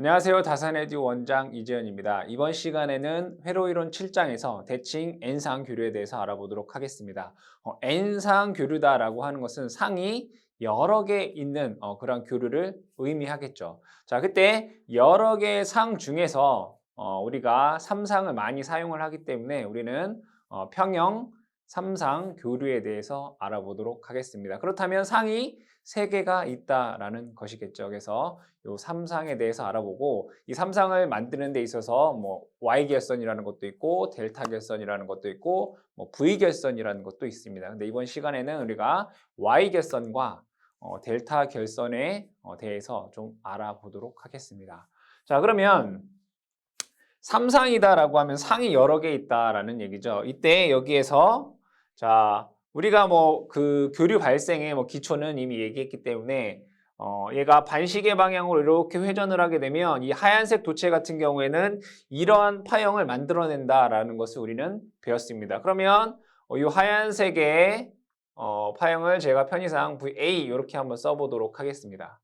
안녕하세요. 다산에듀 원장 이재현입니다. 이번 시간에는 회로이론 7장에서 대칭 n상교류에 대해서 알아보도록 하겠습니다. n상교류다라고 하는 것은 상이 여러 개 있는 그런 교류를 의미하겠죠. 자, 그때 여러 개의 상 중에서 우리가 삼상을 많이 사용을 하기 때문에 우리는 평형 삼상 교류에 대해서 알아보도록 하겠습니다. 그렇다면 상이 세 개가 있다라는 것이겠죠. 그래서 이 삼상에 대해서 알아보고 이 삼상을 만드는 데 있어서 뭐 Y결선이라는 것도 있고 델타 결선이라는 것도 있고 뭐 V결선이라는 것도 있습니다. 근데 이번 시간에는 우리가 Y결선과 델타 결선에 대해서 좀 알아보도록 하겠습니다. 자, 그러면 삼상이다라고 하면 상이 여러 개 있다라는 얘기죠. 이때 여기에서 자, 우리가 뭐 그 교류 발생의 뭐 기초는 이미 얘기했기 때문에 얘가 반시계 방향으로 이렇게 회전을 하게 되면 이 하얀색 도체 같은 경우에는 이러한 파형을 만들어낸다라는 것을 우리는 배웠습니다. 그러면 이 하얀색의 파형을 제가 편의상 VA 이렇게 한번 써보도록 하겠습니다.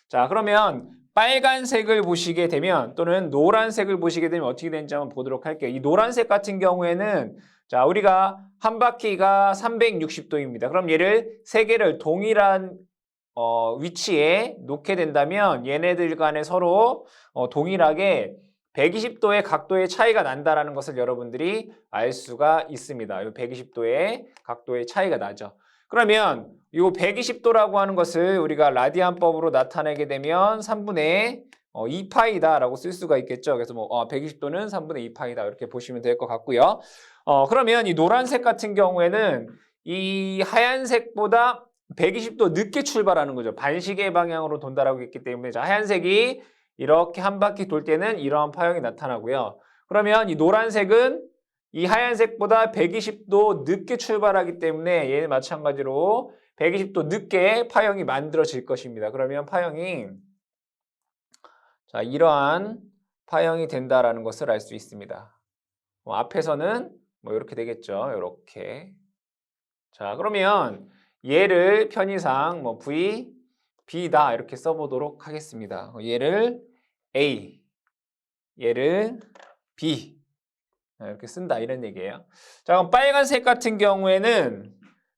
자, 그러면 빨간색을 보시게 되면 또는 노란색을 보시게 되면 어떻게 되는지 한번 보도록 할게요. 이 노란색 같은 경우에는 자, 우리가 한 바퀴가 360도입니다. 그럼 얘를 세 개를 동일한 위치에 놓게 된다면 얘네들 간에 서로 동일하게 120도의 각도의 차이가 난다라는 것을 여러분들이 알 수가 있습니다. 이 120도의 각도의 차이가 나죠. 그러면 이 120도라고 하는 것을 우리가 라디안법으로 나타내게 되면 3분의 2파이다라고 쓸 수가 있겠죠. 그래서 뭐 120도는 3분의 2파이다 이렇게 보시면 될 것 같고요. 그러면 이 노란색 같은 경우에는 이 하얀색보다 120도 늦게 출발하는 거죠. 반시계 방향으로 돈다라고 했기 때문에 자, 하얀색이 이렇게 한 바퀴 돌 때는 이러한 파형이 나타나고요. 그러면 이 노란색은 이 하얀색보다 120도 늦게 출발하기 때문에 얘는 마찬가지로 120도 늦게 파형이 만들어질 것입니다. 그러면 파형이 자, 이러한 파형이 된다라는 것을 알 수 있습니다. 앞에서는 뭐 이렇게 되겠죠. 이렇게. 자, 그러면 얘를 편의상 뭐 V, B다 이렇게 써보도록 하겠습니다. 얘를 A, 얘를 B 이렇게 쓴다 이런 얘기예요. 자, 그럼 빨간색 같은 경우에는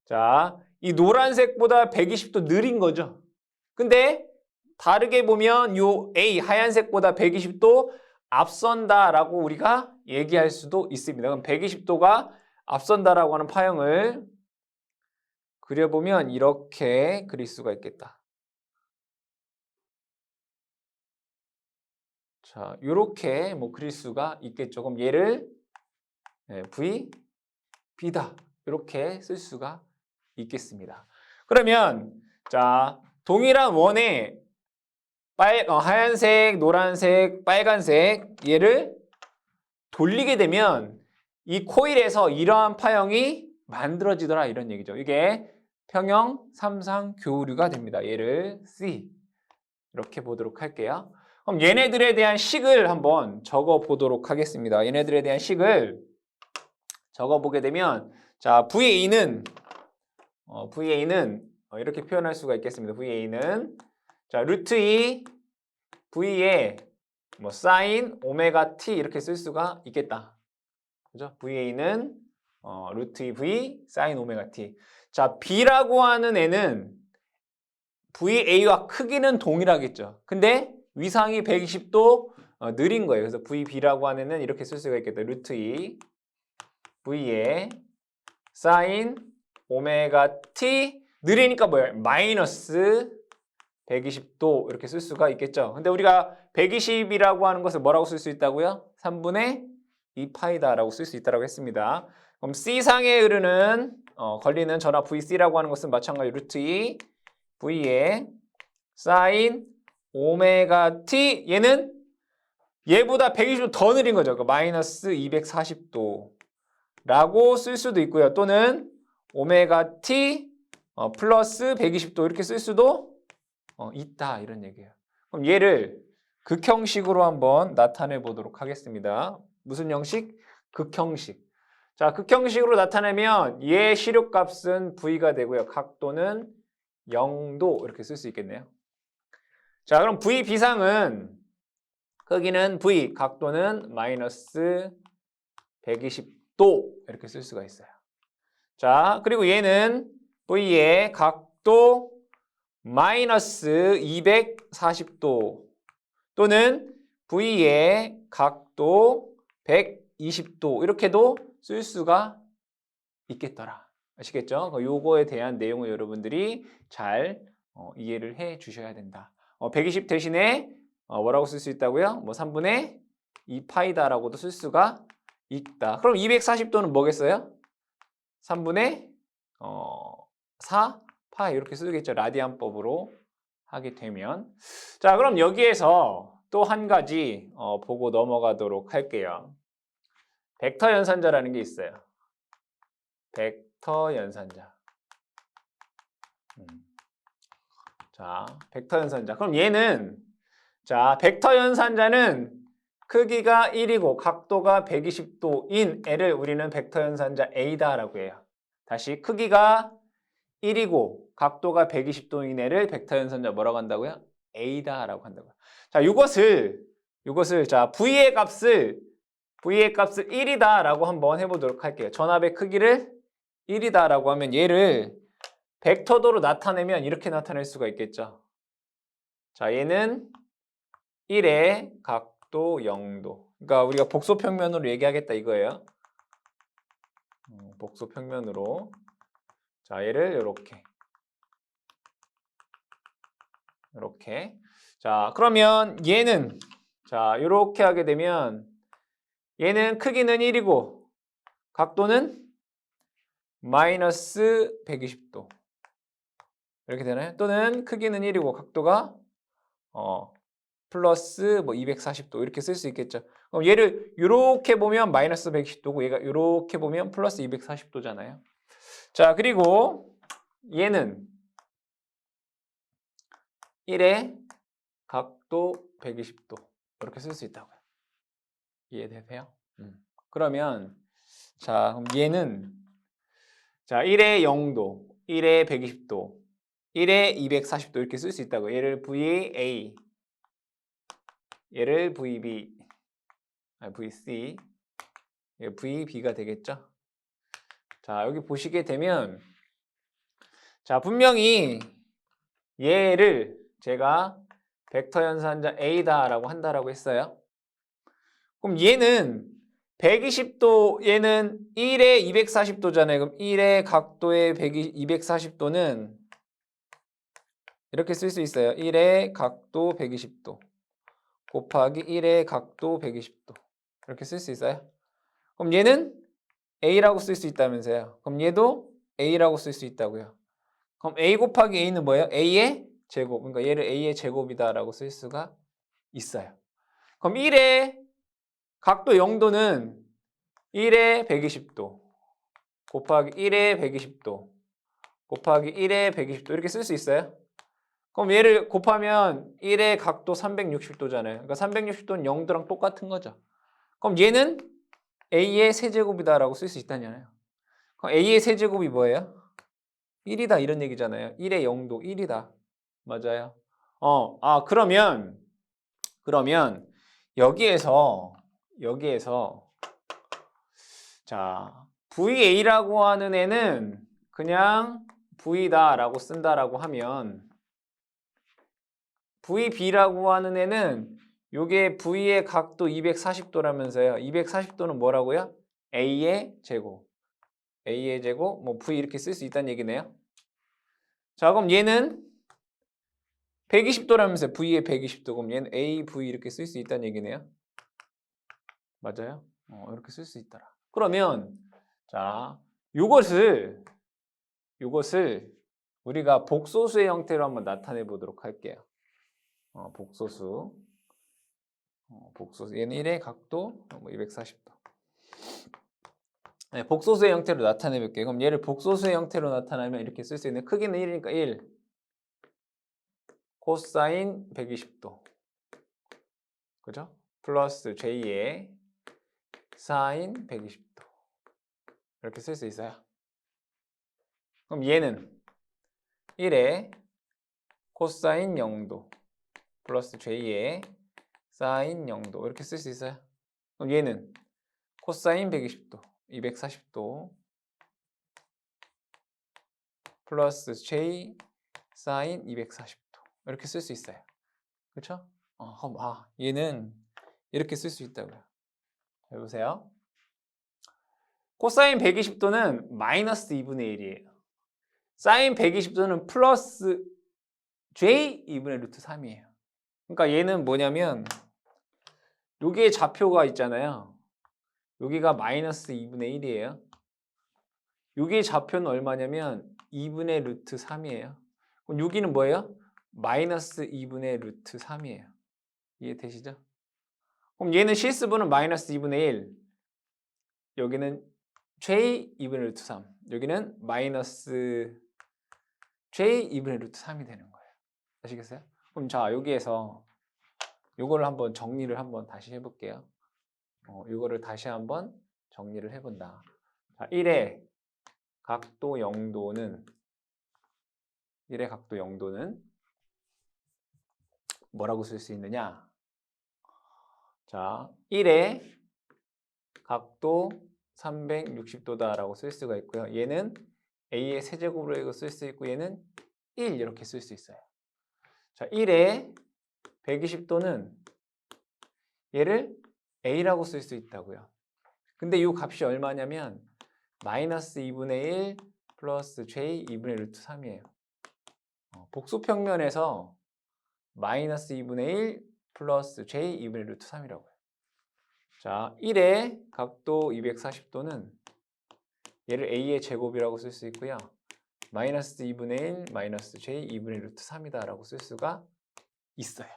자, 이 노란색보다 120도 느린 거죠. 근데 다르게 보면 요 A 하얀색보다 120도 앞선다라고 우리가 얘기할 수도 있습니다. 그럼 120도가 앞선다라고 하는 파형을 그려보면 이렇게 그릴 수가 있겠다. 자, 이렇게 뭐 그릴 수가 있겠죠. 그럼 얘를 V, B다 이렇게 쓸 수가 있겠습니다. 그러면 자, 동일한 원에 하얀색, 노란색, 빨간색 얘를 돌리게 되면 이 코일에서 이러한 파형이 만들어지더라 이런 얘기죠. 이게 평형 삼상 교류가 됩니다. 얘를 C 이렇게 보도록 할게요. 그럼 얘네들에 대한 식을 한번 적어 보도록 하겠습니다. 얘네들에 대한 식을 적어 보게 되면 자, VA는 이렇게 표현할 수가 있겠습니다. VA는 자, 루트 2 V에 뭐 사인 오메가 T 이렇게 쓸 수가 있겠다. 그죠? VA는 루트 2 V 사인 오메가 T. 자, B라고 하는 애는 VA와 크기는 동일하겠죠. 근데 위상이 120도 느린 거예요. 그래서 VB라고 하는 애는 이렇게 쓸 수가 있겠다. 루트 2 V에 사인 오메가 T 느리니까 뭐예요? 마이너스 120도 이렇게 쓸 수가 있겠죠. 근데 우리가 120이라고 하는 것을 뭐라고 쓸 수 있다고요? 3분의 2파이다라고 쓸 수 있다고 했습니다. 그럼 C상에 흐르는 걸리는 전압 VC라고 하는 것은 마찬가지 루트 2 V에 사인 오메가 T 얘는 얘보다 120도 더 느린 거죠. 그러니까 마이너스 240도라고 쓸 수도 있고요. 또는 오메가 T 플러스 120도 이렇게 쓸 수도 있다 이런 얘기예요. 그럼 얘를 극형식으로 한번 나타내 보도록 하겠습니다. 무슨 형식? 극형식. 자, 극형식으로 나타내면 얘 시력값은 V가 되고요. 각도는 0도 이렇게 쓸 수 있겠네요. 자, 그럼 VB상은 크기는 V, 각도는 마이너스 120도 이렇게 쓸 수가 있어요. 자, 그리고 얘는 V의 각도 마이너스 240도 또는 V의 각도 120도 이렇게도 쓸 수가 있겠더라. 아시겠죠? 요거에 대한 내용을 여러분들이 잘 이해를 해 주셔야 된다. 120 대신에 뭐라고 쓸 수 있다고요? 뭐 3분의 2파이다라고도 쓸 수가 있다. 그럼 240도는 뭐겠어요? 3분의 4파이 이렇게 쓰겠죠. 라디안법으로 하게 되면. 자, 그럼 여기에서 또 한 가지 보고 넘어가도록 할게요. 벡터 연산자라는 게 있어요. 벡터 연산자. 자, 벡터 연산자. 그럼 얘는 자, 벡터 연산자는 크기가 1이고 각도가 120도인 애를 우리는 벡터 연산자 A다라고 해요. 다시 크기가 1이고 각도가 120도인 애를 벡터 연산자 뭐라고 한다고요? A다라고 한다고요. 자, 이것을 자, V의 값을 1이다라고 한번 해보도록 할게요. 전압의 크기를 1이다라고 하면 얘를 벡터도로 나타내면 이렇게 나타낼 수가 있겠죠. 자, 얘는 1의 각도 0도. 그러니까 우리가 복소평면으로 얘기하겠다 이거예요. 복소평면으로. 자, 얘를 이렇게. 자, 그러면 얘는 자, 이렇게 하게 되면 얘는 크기는 1이고 각도는 마이너스 120도. 이렇게 되나요? 또는 크기는 1이고 각도가 플러스 뭐 240도 이렇게 쓸 수 있겠죠. 그럼 얘를 이렇게 보면 마이너스 120도고 얘가 이렇게 보면 플러스 240도잖아요. 자, 그리고 얘는 1의 각도 120도 이렇게 쓸 수 있다고요. 이해되세요? 그러면 자, 그럼 얘는 자, 1의 0도, 1의 120도, 1의 240도 이렇게 쓸 수 있다고요. 얘를 VA, 얘를 VB, VC, VB가 되겠죠. 자, 여기 보시게 되면 자, 분명히 얘를 제가 벡터 연산자 A다라고 한다라고 했어요. 그럼 얘는 120도, 얘는 1의 240도잖아요. 그럼 1의 각도의 240도는 이렇게 쓸 수 있어요. 1의 각도 120도 곱하기 1의 각도 120도 이렇게 쓸 수 있어요. 그럼 얘는 A라고 쓸 수 있다면서요. 그럼 얘도 A라고 쓸 수 있다고요. 그럼 A 곱하기 A는 뭐예요? A의 제곱. 그러니까 얘를 A의 제곱이다라고 쓸 수가 있어요. 그럼 1의 각도 0도는 1의 120도 곱하기 1의 120도 곱하기 1의 120도 이렇게 쓸 수 있어요. 그럼 얘를 곱하면 1의 각도 360도잖아요. 그러니까 360도는 0도랑 똑같은 거죠. 그럼 얘는 A의 세제곱이다라고 쓸 수 있다잖아요. 그럼 A의 세제곱이 뭐예요? 1이다 이런 얘기잖아요. 1의 0도 1이다. 맞아요. 그러면 여기에서 자, VA라고 하는 애는 그냥 V다라고 쓴다라고 하면 VB라고 하는 애는 요게 V의 각도 240도라면서요. 240도는 뭐라고요? A의 제곱. A의 제곱, 뭐 V 이렇게 쓸 수 있다는 얘기네요. 자, 그럼 얘는 120도라면서요. V의 120도. 그럼 얘는 AV 이렇게 쓸 수 있다는 얘기네요. 맞아요? 이렇게 쓸 수 있더라. 그러면 자, 요것을 우리가 복소수의 형태로 한번 나타내 보도록 할게요. 복소수. 복소수. 얘는 1의 각도 240도. 네, 복소수의 형태로 나타내 볼게요. 그럼 얘를 복소수의 형태로 나타내면 이렇게 쓸 수 있는 크기는 1이니까 1 코사인 120도. 그죠? 플러스 J의 사인 120도. 이렇게 쓸 수 있어요. 그럼 얘는 1의 코사인 0도 플러스 J의 사인 0도 이렇게 쓸 수 있어요. 그럼 얘는 코사인 120도, 240도 플러스 J 사인 240도 이렇게 쓸 수 있어요. 그렇죠? 얘는 이렇게 쓸 수 있다고요. 자, 보세요. 코사인 120도는 마이너스 2분의 1이에요. 사인 120도는 플러스 J 2분의 루트 3이에요. 그러니까 얘는 뭐냐면 여기에 좌표가 있잖아요. 여기가 마이너스 2분의 1이에요. 여기의 좌표는 얼마냐면 2분의 루트 3이에요. 그럼 여기는 뭐예요? 마이너스 2분의 루트 3이에요. 이해되시죠? 그럼 얘는 실수분은 마이너스 2분의 1. 여기는 J 2분의 루트 3. 여기는 마이너스 J 2분의 루트 3이 되는 거예요. 아시겠어요? 그럼 자, 여기에서 요거를 한번 정리를 한번 다시 해볼게요. 이거를 다시 한번 정리를 해본다. 자, 1의 각도 0도는 뭐라고 쓸 수 있느냐? 자, 1의 각도 360도다라고 쓸 수가 있고요. 얘는 A의 세제곱으로 쓸 수 있고 얘는 1 이렇게 쓸 수 있어요. 자, 1의 120도는 얘를 A라고 쓸 수 있다고요. 근데 이 값이 얼마냐면 마이너스 2분의 1 플러스 J 2분의 루트 3이에요. 복수평면에서 마이너스 2분의 1 플러스 J 2분의 루트 3이라고요. 자, 1의 각도 240도는 얘를 A의 제곱이라고 쓸 수 있고요. 마이너스 2분의 1 마이너스 J 2분의 루트 3이다 라고 쓸 수가 있어요.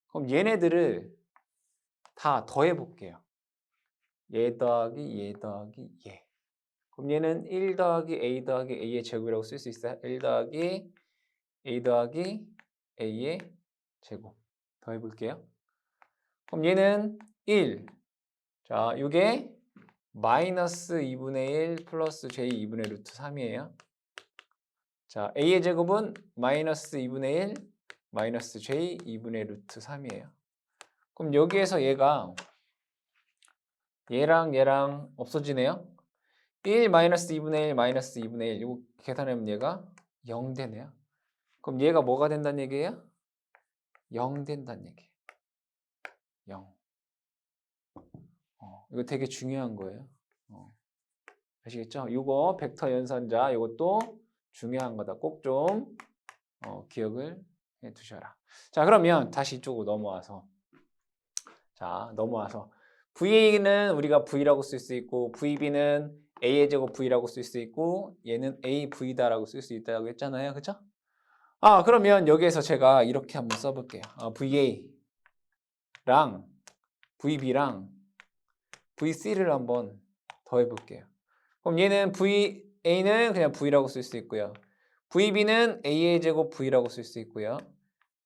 그럼 얘네들을 다 더해 볼게요. 얘 더하기 얘 더하기 얘. 그럼 얘는 1 더하기 A 더하기 A의 제곱이라고 쓸 수 있어요. 1 더하기 A 더하기 A의 제곱. 더해 볼게요. 그럼 얘는 1. 자, 이게 마이너스 2분의 1 플러스 J 2분의 루트 3이에요. 자, A의 제곱은 마이너스 2분의 1 마이너스 J 2분의 루트 3이에요. 그럼 여기에서 얘가 얘랑 얘랑 없어지네요. 1 마이너스 2분의 1 마이너스 2분의 1 이거 계산하면 얘가 0 되네요. 그럼 얘가 뭐가 된다는 얘기예요? 0 된다는 얘기예요. 0. 이거 되게 중요한 거예요. 아시겠죠? 이거 벡터 연산자 이것도 중요한 거다. 꼭 좀 기억을 해 두셔라. 자, 그러면 다시 이쪽으로 넘어와서 VA는 우리가 V라고 쓸 수 있고 VB는 A의 제곱 V라고 쓸 수 있고 얘는 AV다라고 쓸 수 있다고 했잖아요. 그쵸? 그러면 여기에서 제가 이렇게 한번 써볼게요. VA랑 VB랑 VC를 한번 더해볼게요. 그럼 얘는 A는 그냥 V라고 쓸 수 있고요. VB는 A의 제곱 V라고 쓸 수 있고요.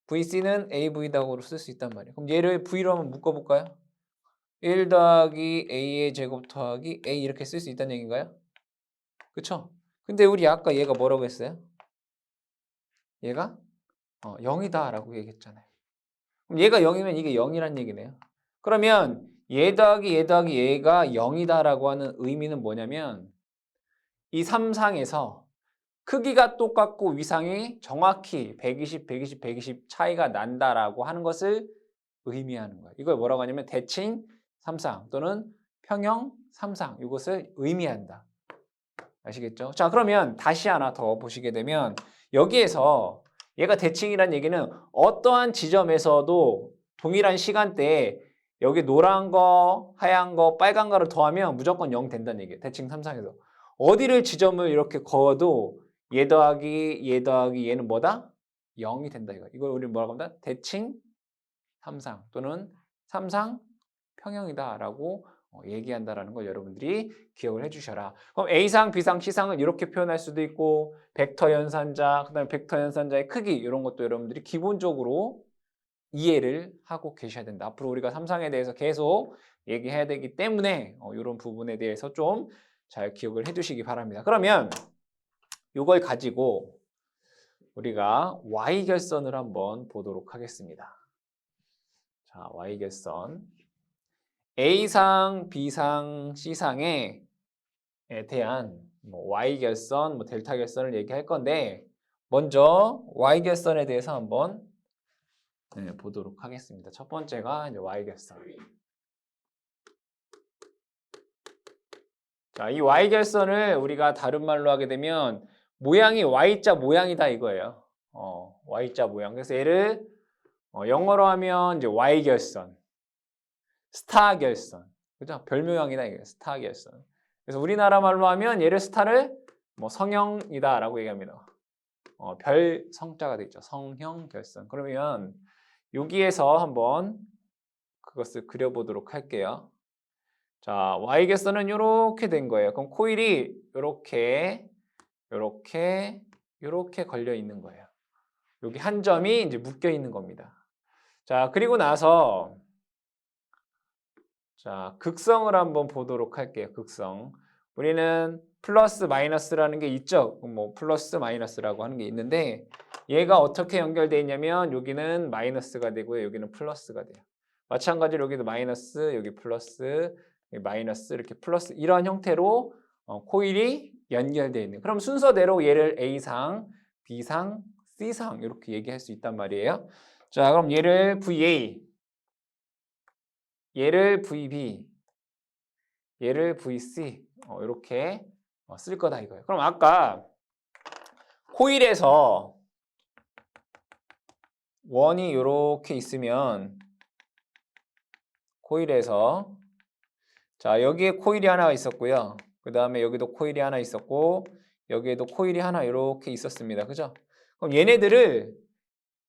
VC는 AV라고 쓸 수 있단 말이에요. 그럼 얘를 V로 한번 묶어볼까요? 1 더하기 A의 제곱 더하기 A 이렇게 쓸 수 있다는 얘기인가요? 그쵸? 근데 우리 아까 얘가 뭐라고 했어요? 얘가 0이다 라고 얘기했잖아요. 그럼 얘가 0이면 이게 0이란 얘기네요. 그러면 얘 더하기 얘가 0이다 라고 하는 의미는 뭐냐면 이 삼상에서 크기가 똑같고 위상이 정확히 120, 120, 120 차이가 난다라고 하는 것을 의미하는 거예요. 이걸 뭐라고 하냐면 대칭 삼상 또는 평형 삼상 이것을 의미한다. 아시겠죠? 자, 그러면 다시 하나 더 보시게 되면 여기에서 얘가 대칭이란 얘기는 어떠한 지점에서도 동일한 시간대에 여기 노란 거, 하얀 거, 빨간 거를 더하면 무조건 0 된다는 얘기예요. 대칭 삼상에서. 어디를 지점을 이렇게 그어도 얘 더하기 얘는 뭐다? 0이 된다 이거. 이걸 우리 뭐라고 합니다? 대칭 삼상 또는 삼상 평형이다라고 얘기한다라는 걸 여러분들이 기억을 해주셔라. 그럼 A상, B상, C상은 이렇게 표현할 수도 있고 벡터 연산자, 그다음에 벡터 연산자의 크기 이런 것도 여러분들이 기본적으로 이해를 하고 계셔야 된다. 앞으로 우리가 삼상에 대해서 계속 얘기해야 되기 때문에 이런 부분에 대해서 좀 잘 기억을 해두시기 바랍니다. 그러면 이걸 가지고 우리가 Y결선을 한번 보도록 하겠습니다. 자, Y결선. A상, B상, C상에 대한 뭐 Y결선, 뭐 델타결선을 얘기할 건데 먼저 Y결선에 대해서 한번 보도록 하겠습니다. 첫 번째가 이제 Y결선. 자, 이 Y결선을 우리가 다른 말로 하게 되면 모양이 Y자 모양이다 이거예요. Y자 모양. 그래서 얘를 영어로 하면 이제 Y결선, 스타결선, 그죠? 별모양이다 이게 스타결선. 그래서 우리나라 말로 하면 얘를 스타를 뭐 성형이다라고 얘기합니다. 별 성자가 되죠. 성형결선. 그러면 여기에서 한번 그것을 그려보도록 할게요. 자, Y결선은 이렇게 된 거예요. 그럼 코일이 이렇게 걸려 있는 거예요. 여기 한 점이 이제 묶여 있는 겁니다. 자, 그리고 나서 자, 극성을 한번 보도록 할게요. 극성. 우리는 플러스 마이너스라는 게 있죠. 뭐 플러스 마이너스라고 하는 게 있는데 얘가 어떻게 연결되어 있냐면 여기는 마이너스가 되고요. 여기는 플러스가 돼요. 마찬가지로 여기도 마이너스, 여기 플러스, 여기 마이너스 이렇게 플러스 이런 형태로 코일이 연결되어 있는. 그럼 순서대로 얘를 A상, B상, C상 이렇게 얘기할 수 있단 말이에요. 자, 그럼 얘를 VA, 얘를 VB, 얘를 VC 이렇게 쓸 거다 이거예요. 그럼 아까 코일에서 원이 이렇게 있으면 코일에서 자 여기에 코일이 하나 있었고요. 그 다음에 여기도 코일이 하나 있었고 여기에도 코일이 하나 이렇게 있었습니다. 그죠? 그럼 얘네들을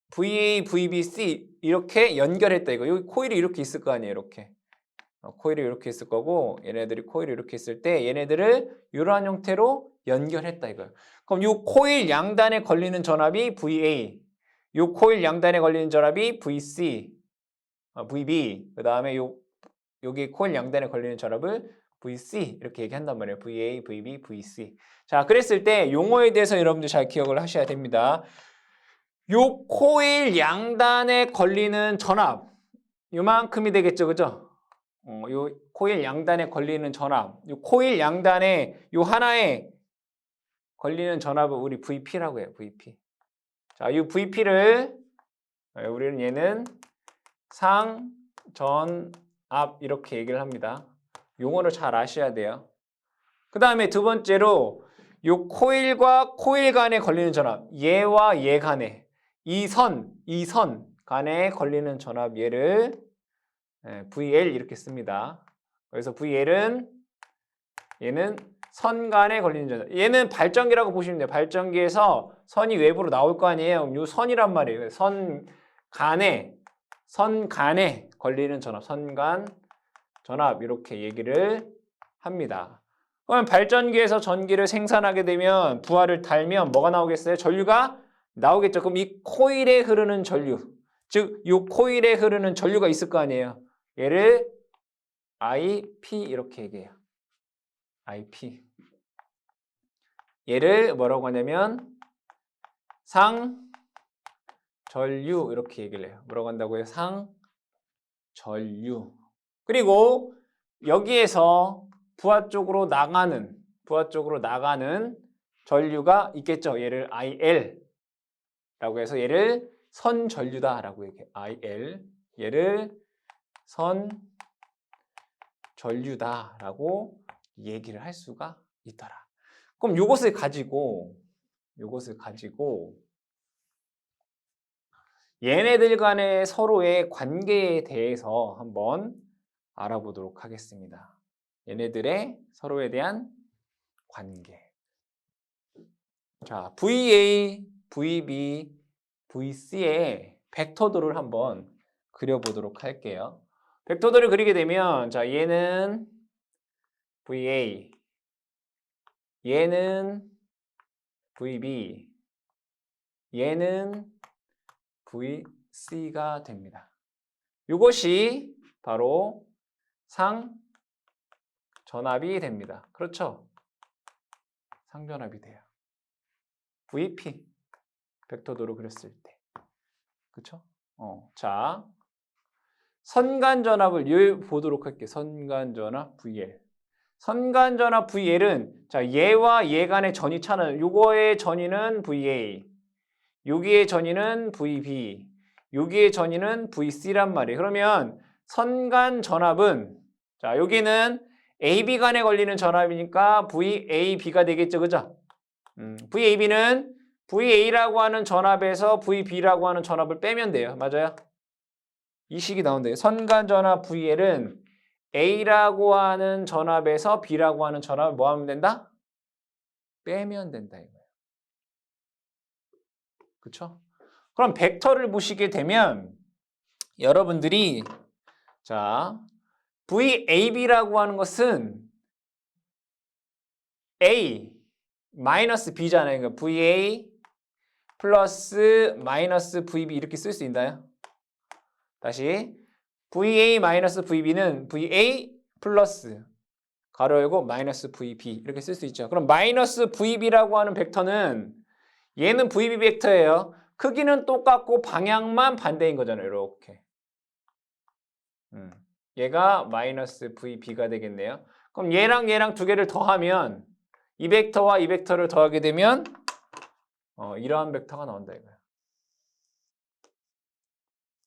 VA, VB, C 이렇게 연결했다 이거. 여기 코일이 이렇게 있을 거 아니에요. 이렇게. 코일이 이렇게 있을 거고 얘네들이 코일이 이렇게 있을 때 얘네들을 이러한 형태로 연결했다 이거예요. 그럼 이 코일 양단에 걸리는 전압이 VA, 이 코일 양단에 걸리는 전압이 VC, VB, 그 다음에 여기 코일 양단에 걸리는 전압을 VC 이렇게 얘기한단 말이에요. VA, VB, VC. 자, 그랬을 때 용어에 대해서 여러분들 잘 기억을 하셔야 됩니다. 요 코일 양단에 걸리는 전압 요만큼이 되겠죠, 그죠? 요 코일 양단에 걸리는 전압, 요 코일 양단에 요 하나에 걸리는 전압을 우리 VP라고 해요. VP. 자, 이 VP를 우리는 얘는 상, 전, 앞 이렇게 얘기를 합니다. 용어를 잘 아셔야 돼요. 그 다음에 두 번째로 요 코일과 코일 간에 걸리는 전압, 얘와 얘 간에 이 선 간에 걸리는 전압 얘를 VL 이렇게 습니다. 그래서 VL은 얘는 선 간에 걸리는 전압. 얘는 발전기라고 보시면 돼요. 발전기에서 선이 외부로 나올 거 아니에요. 요 선이란 말이에요. 선 간에 걸리는 전압, 선간 전압 이렇게 얘기를 합니다. 그러면 발전기에서 전기를 생산하게 되면 부하를 달면 뭐가 나오겠어요? 전류가 나오겠죠. 그럼 이 코일에 흐르는 전류, 즉 이 코일에 흐르는 전류가 있을 거 아니에요. 얘를 IP 이렇게 얘기해요. IP. 얘를 뭐라고 하냐면 상전류 이렇게 얘기를 해요. 뭐라고 한다고요? 상전류. 그리고 여기에서 부하 쪽으로 나가는 전류가 있겠죠. 얘를 IL라고 해서 얘를 선전류다라고 얘기해요. IL. 얘를 선전류다라고 얘기를 할 수가 있더라. 그럼 요것을 가지고 얘네들 간의 서로의 관계에 대해서 한번 알아보도록 하겠습니다. 얘네들의 서로에 대한 관계. 자, VA, VB, VC의 벡터도를 한번 그려보도록 할게요. 벡터도를 그리게 되면 자, 얘는 VA, 얘는 VB, 얘는 VC가 됩니다. 이것이 바로 상전압이 됩니다. 그렇죠? 상전압이 돼요. VP 벡터도로 그렸을 때. 그렇죠? 자, 선간전압을 보도록 할게요. 선간전압 VL. 선간전압 VL은 자 얘와 얘 간의 전위 차는 요거의 전위는 VA, 여기의 전위는 VB, 여기의 전위는 VC란 말이에요. 그러면 선간전압은 자 여기는 AB 간에 걸리는 전압이니까 VAB가 되겠죠, 그죠? VAB는 VA라고 하는 전압에서 VB라고 하는 전압을 빼면 돼요. 맞아요? 이 식이 나온대요. 선간전압 VL은 A라고 하는 전압에서 B라고 하는 전압을 뭐 하면 된다? 빼면 된다 이거예요. 그쵸? 그럼 벡터를 보시게 되면 여러분들이 자 VAB라고 하는 것은 A 마이너스 B잖아요. 그러니까 VA 플러스 마이너스 VB 이렇게 쓸 수 있나요? 다시 VA 마이너스 VB는 VA 플러스 가로 열고 마이너스 VB 이렇게 쓸 수 있죠. 그럼 마이너스 VB라고 하는 벡터는 얘는 VB 벡터예요. 크기는 똑같고 방향만 반대인 거잖아요. 이렇게. 얘가 마이너스 VB가 되겠네요. 그럼 얘랑 얘랑 두 개를 더하면 이 벡터와 이 벡터를 더하게 되면 이러한 벡터가 나온다 이거예요.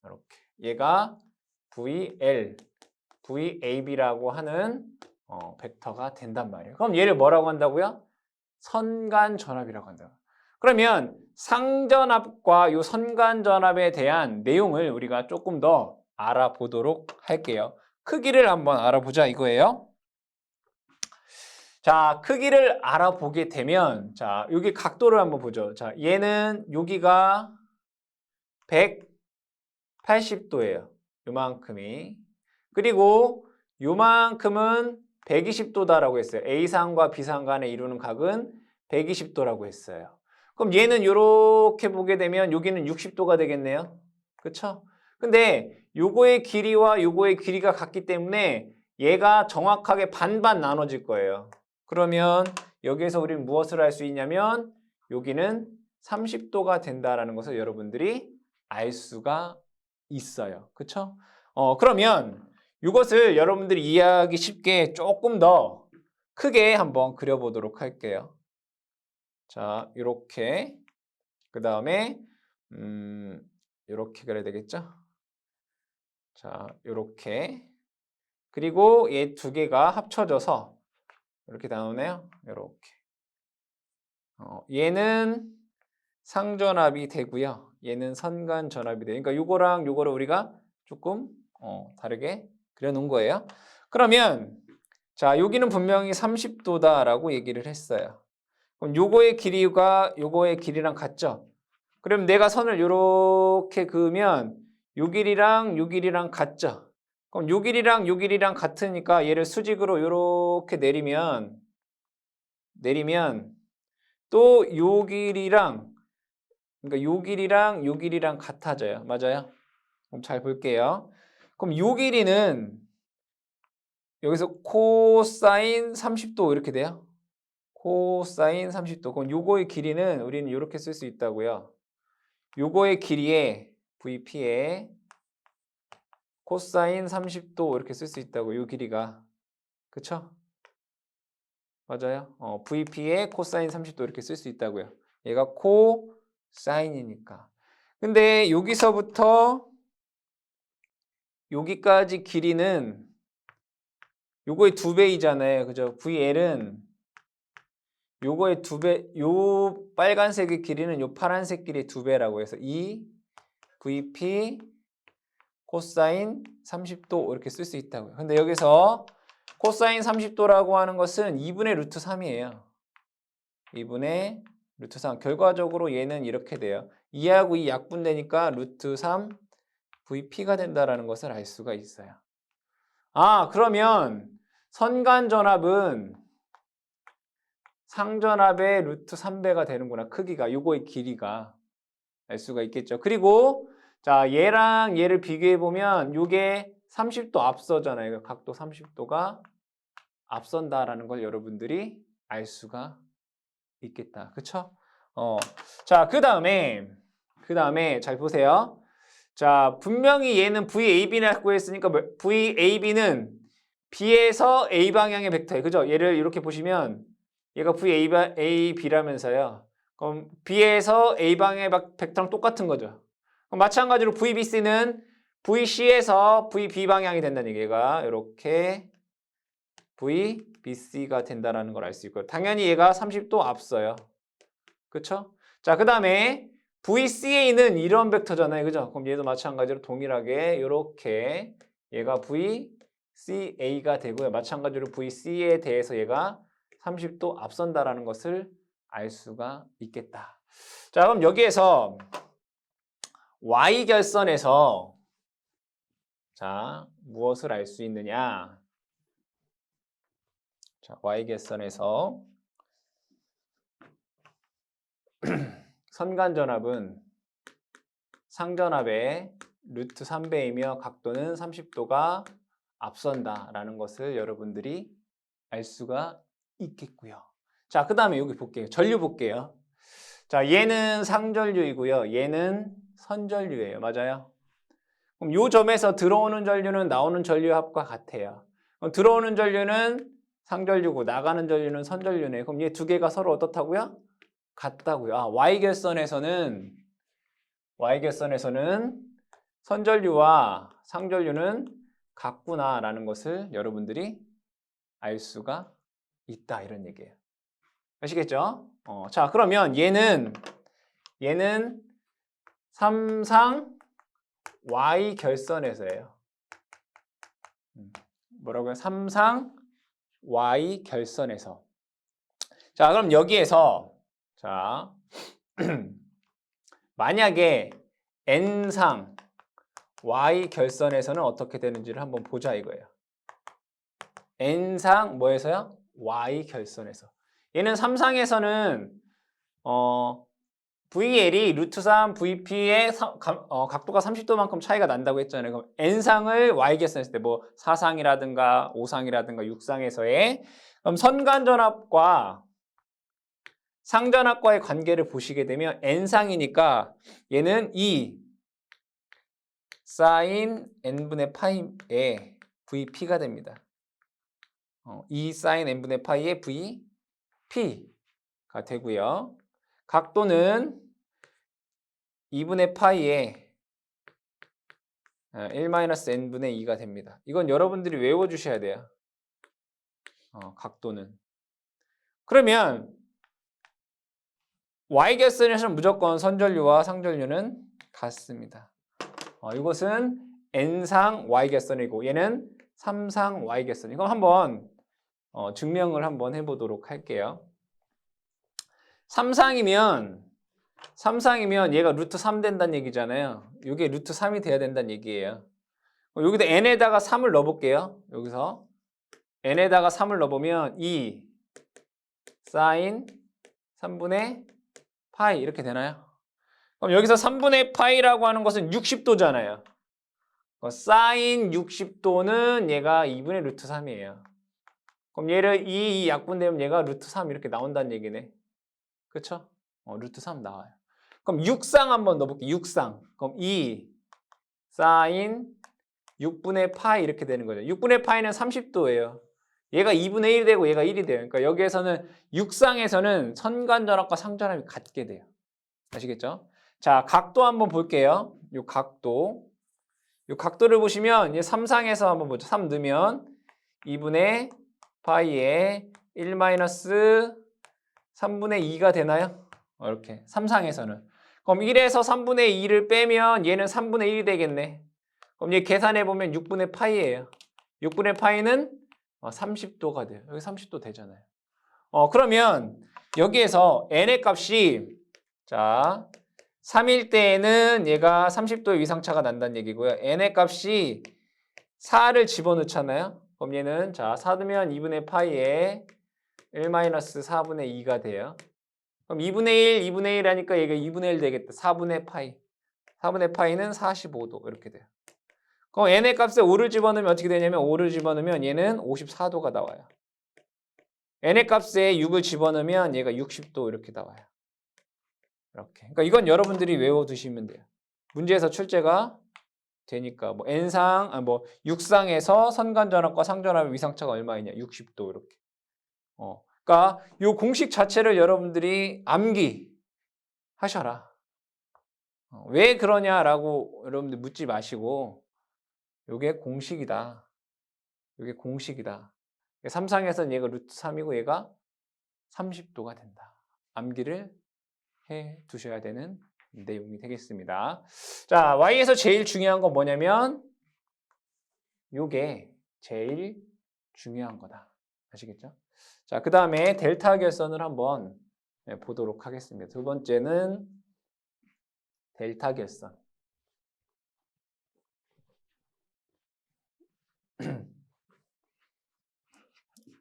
이렇게. 얘가 VL, VAB라고 하는 벡터가 된단 말이에요. 그럼 얘를 뭐라고 한다고요? 선간전압이라고 한다. 그러면 상전압과 이 선간전압에 대한 내용을 우리가 조금 더 알아보도록 할게요. 크기를 한번 알아보자 이거예요. 자, 크기를 알아보게 되면 자, 여기 각도를 한번 보죠. 자, 얘는 여기가 180도예요. 요만큼이. 그리고 요만큼은 120도다라고 했어요. A상과 B상 간에 이루는 각은 120도라고 했어요. 그럼 얘는 이렇게 보게 되면 여기는 60도가 되겠네요. 그쵸? 근데 요거의 길이와 요거의 길이가 같기 때문에 얘가 정확하게 반반 나눠질 거예요. 그러면 여기에서 우리는 무엇을 할 수 있냐면 여기는 30도가 된다라는 것을 여러분들이 알 수가 있어요. 그쵸? 그러면 이것을 여러분들이 이해하기 쉽게 조금 더 크게 한번 그려보도록 할게요. 자, 이렇게 그 다음에 이렇게 그려야 되겠죠? 자, 이렇게 그리고 얘 두 개가 합쳐져서 이렇게 나오네요. 이렇게 얘는 상전압이 되고요. 얘는 선간전압이 돼요. 그러니까 요거랑 요거를 우리가 조금 다르게 그려놓은 거예요. 그러면 자 여기는 분명히 30도다라고 얘기를 했어요. 그럼 요거의 길이가 요거의 길이랑 같죠? 그럼 내가 선을 이렇게 그으면 요 길이랑 요 길이랑 같죠? 그럼 요 길이랑 요 길이랑 같으니까 얘를 수직으로 이렇게 내리면 또 요 길이랑 그러니까 요 길이랑 요 길이랑 같아져요. 맞아요? 그럼 잘 볼게요. 그럼 요 길이는 여기서 코사인 30도 이렇게 돼요. 코사인 30도. 그럼 요거의 길이는 우리는 이렇게 쓸 수 있다고요. 요거의 길이에 VP에 코사인 30도 이렇게 쓸 수 있다고. 요 길이가. 그쵸? 맞아요. VP에 코사인 30도 이렇게 쓸 수 있다고요. 얘가 코사인이니까. 근데 여기서부터 여기까지 길이는 요거의 2배이잖아요. 그죠? VL은 요거의 2배, 요 빨간색의 길이는 요 파란색 길이의 2배라고 해서 2 VP 코사인 30도 이렇게 쓸 수 있다고요. 근데 여기서 코사인 30도라고 하는 것은 2분의 루트 3이에요. 2분의 루트 3. 결과적으로 얘는 이렇게 돼요. 2하고 2 약분되니까 루트 3 VP가 된다라는 것을 알 수가 있어요. 아, 그러면 선간전압은 상전압의 루트 3배가 되는구나. 크기가, 요거의 길이가 알 수가 있겠죠. 그리고 자, 얘랑 얘를 비교해 보면 요게 30도 앞서잖아요. 각도 30도가 앞선다라는 걸 여러분들이 알 수가 있겠다. 그쵸? 자, 그 다음에 잘 보세요. 자, 분명히 얘는 VAB를 구했으니까 VAB는 B에서 A 방향의 벡터예요. 그죠? 얘를 이렇게 보시면 얘가 VAB라면서요. 그럼 B에서 A 방향의 벡터랑 똑같은 거죠. 그럼 마찬가지로 VBC는 VC에서 VB 방향이 된다는 얘기가 이렇게 VBC가 된다는 걸 알 수 있고요. 당연히 얘가 30도 앞서요. 그렇죠? 자, 그 다음에 VCA는 이런 벡터잖아요. 그죠? 그럼 얘도 마찬가지로 동일하게 이렇게 얘가 VCA가 되고요. 마찬가지로 VC에 대해서 얘가 30도 앞선다라는 것을 알 수가 있겠다. 자, 그럼 여기에서 Y결선에서 자, 무엇을 알 수 있느냐? 자, Y결선에서 선간전압은 상전압의 루트 3배이며 각도는 30도가 앞선다라는 것을 여러분들이 알 수가 있겠고요. 자, 그 다음에 여기 볼게요. 전류 볼게요. 자, 얘는 상전류이고요. 얘는 선전류예요. 맞아요? 그럼 이 점에서 들어오는 전류는 나오는 전류 합과 같아요. 그럼 들어오는 전류는 상전류고 나가는 전류는 선전류네. 그럼 얘 두 개가 서로 어떻다고요? 같다고요. 아, Y결선에서는 선전류와 상전류는 같구나라는 것을 여러분들이 알 수가 있다 이런 얘기예요. 아시겠죠? 자, 그러면 얘는 삼상 Y결선에서예요. 뭐라고요? 삼상 Y결선에서. 자, 그럼 여기에서 자 만약에 N상 Y결선에서는 어떻게 되는지를 한번 보자 이거예요. N상 뭐에서요? Y결선에서. 얘는 3상에서는 VL이 루트 3 VP의 각도가 30도만큼 차이가 난다고 했잖아요. 그럼 N상을 Y결선 했을 때 뭐 4상이라든가 5상이라든가 6상에서의 그럼 선간전압과 상전압과의 관계를 보시게 되면 N상이니까 얘는 E 사인 N분의 파이의 VP가 됩니다. E 사인 N분의 파이의 VP가 되고요. 각도는 2분의 파이의 1-n분의 2가 됩니다. 이건 여러분들이 외워주셔야 돼요. 각도는. 그러면 Y결선에서는 무조건 선전류와 상전류는 같습니다. 이것은 N상 Y결선이고 얘는 3상 Y결선. 이거 한번 증명을 한번 해보도록 할게요. 3상이면 얘가 루트 3 된다는 얘기잖아요. 이게 루트 3이 돼야 된다는 얘기예요. 여기다 n에다가 3을 넣어볼게요. 여기서 n에다가 3을 넣어보면 2 사인 3분의 파이 이렇게 되나요? 그럼 여기서 3분의 파이라고 하는 것은 60도잖아요. 사인 60도는 얘가 2분의 루트 3이에요. 그럼 얘를 2 약분되면 얘가 루트 3 이렇게 나온다는 얘기네. 그쵸? 루트 3 나와요. 그럼 6상 한번 넣어볼게요. 6상. 그럼 2 사인 6분의 파이 이렇게 되는 거죠. 6분의 파이는 30도예요. 얘가 2분의 1이 되고 얘가 1이 돼요. 그러니까 여기에서는 6상에서는 선간전압과 상전압이 같게 돼요. 아시겠죠? 자, 각도 한번 볼게요. 요 각도를 보시면 얘 3상에서 한번 보죠. 3 넣으면 2분의 파이에 1-3분의 2가 되나요? 이렇게 3상에서는. 그럼 1에서 3분의 2를 빼면 얘는 3분의 1이 되겠네. 그럼 얘 계산해보면 6분의 파이예요. 6분의 파이는 30도가 돼요. 여기 30도 되잖아요. 그러면 여기에서 n의 값이 자 3일 때에는 얘가 30도의 위상차가 난다는 얘기고요. n의 값이 4를 집어넣잖아요. 그럼 얘는 자 4 넣으면 2분의 파이에 1-4분의 2가 돼요. 그럼 2분의 1, 2분의 1 하니까 얘가 2분의 1 되겠다. 4분의 파이. 4분의 파이는 45도 이렇게 돼요. 그럼 n의 값에 5를 집어넣으면 어떻게 되냐면 5를 집어넣으면 얘는 54도가 나와요. n의 값에 6을 집어넣으면 얘가 60도 이렇게 나와요. 이렇게. 그러니까 이건 여러분들이 외워두시면 돼요. 문제에서 출제가 되니까 뭐 N상 뭐 6상에서 선간전압과 상전압의 위상차가 얼마이냐? 60도 이렇게. 그러니까 이 공식 자체를 여러분들이 암기하셔라. 왜 그러냐라고 여러분들 묻지 마시고 이게 공식이다. 이게 공식이다. 3상에서는 얘가 루트 3이고 얘가 30도가 된다. 암기를 해 두셔야 되는 내용이 되겠습니다. 자, Y에서 제일 중요한 건 뭐냐면 요게 제일 중요한 거다. 아시겠죠? 자, 그 다음에 델타 결선을 한번 보도록 하겠습니다. 두 번째는 델타 결선.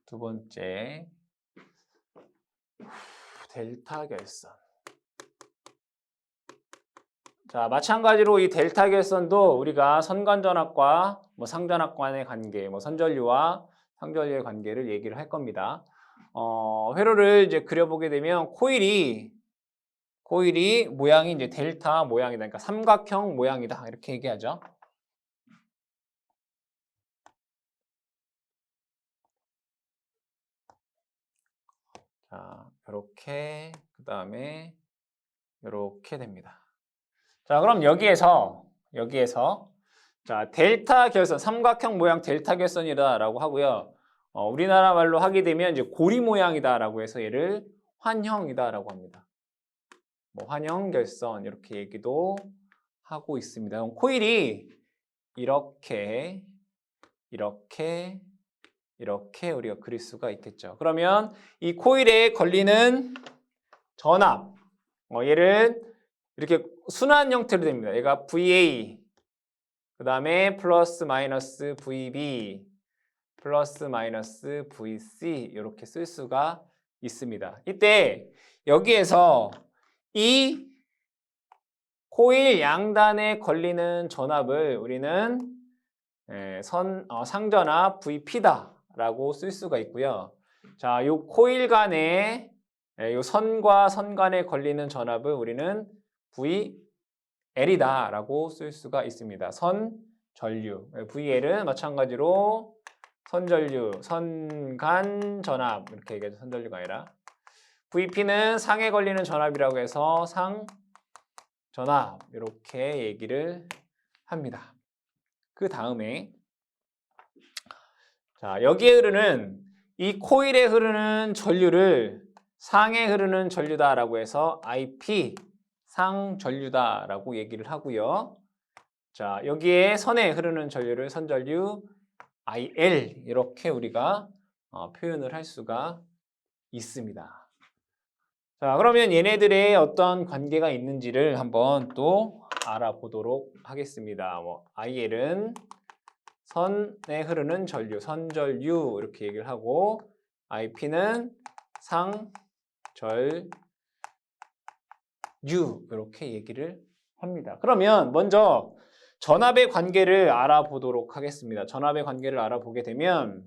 두 번째 델타 결선. 자, 마찬가지로 이 델타 결선도 우리가 선간전압과 뭐 상전압 간의 관계, 뭐 선전류와 상전류의 관계를 얘기를 할 겁니다. 회로를 이제 그려보게 되면 코일이 모양이 이제 델타 모양이다. 그러니까 삼각형 모양이다. 이렇게 얘기하죠. 자, 이렇게 그다음에 이렇게 됩니다. 자, 그럼 여기에서 자, 델타 결선, 삼각형 모양 델타 결선이다라고 하고요. 우리나라 말로 하게 되면 이제 고리 모양이다라고 해서 얘를 환형이다라고 합니다. 뭐 환형 결선 이렇게 얘기도 하고 있습니다. 그럼 코일이 이렇게 우리가 그릴 수가 있겠죠. 그러면 이 코일에 걸리는 전압, 얘를 이렇게 순환 형태로 됩니다. 얘가 VA, 그 다음에 플러스 마이너스 VB, 플러스 마이너스 VC 이렇게 쓸 수가 있습니다. 이때 여기에서 이 코일 양단에 걸리는 전압을 우리는 상전압 VP다라고 쓸 수가 있고요. 자, 요 코일 간에 요 선과 선 간에 걸리는 전압을 우리는 VL이다라고 쓸 수가 있습니다. 선전류. VL은 마찬가지로 선전류, 선간 전압 이렇게 얘기하죠. 선전류가 아니라. VP는 상에 걸리는 전압이라고 해서 상전압 이렇게 얘기를 합니다. 그 다음에 자, 여기에 흐르는 이 코일에 흐르는 전류를 상에 흐르는 전류다라고 해서 IP 상전류다라고 얘기를 하고요. 자, 여기에 선에 흐르는 전류를 선전류 IL 이렇게 우리가 표현을 할 수가 있습니다. 자, 그러면 얘네들의 어떤 관계가 있는지를 한번 또 알아보도록 하겠습니다. IL은 선에 흐르는 전류, 선전류 이렇게 얘기를 하고 IP는 상전류 이렇게 얘기를 합니다. 그러면 먼저 전압의 관계를 알아보도록 하겠습니다. 전압의 관계를 알아보게 되면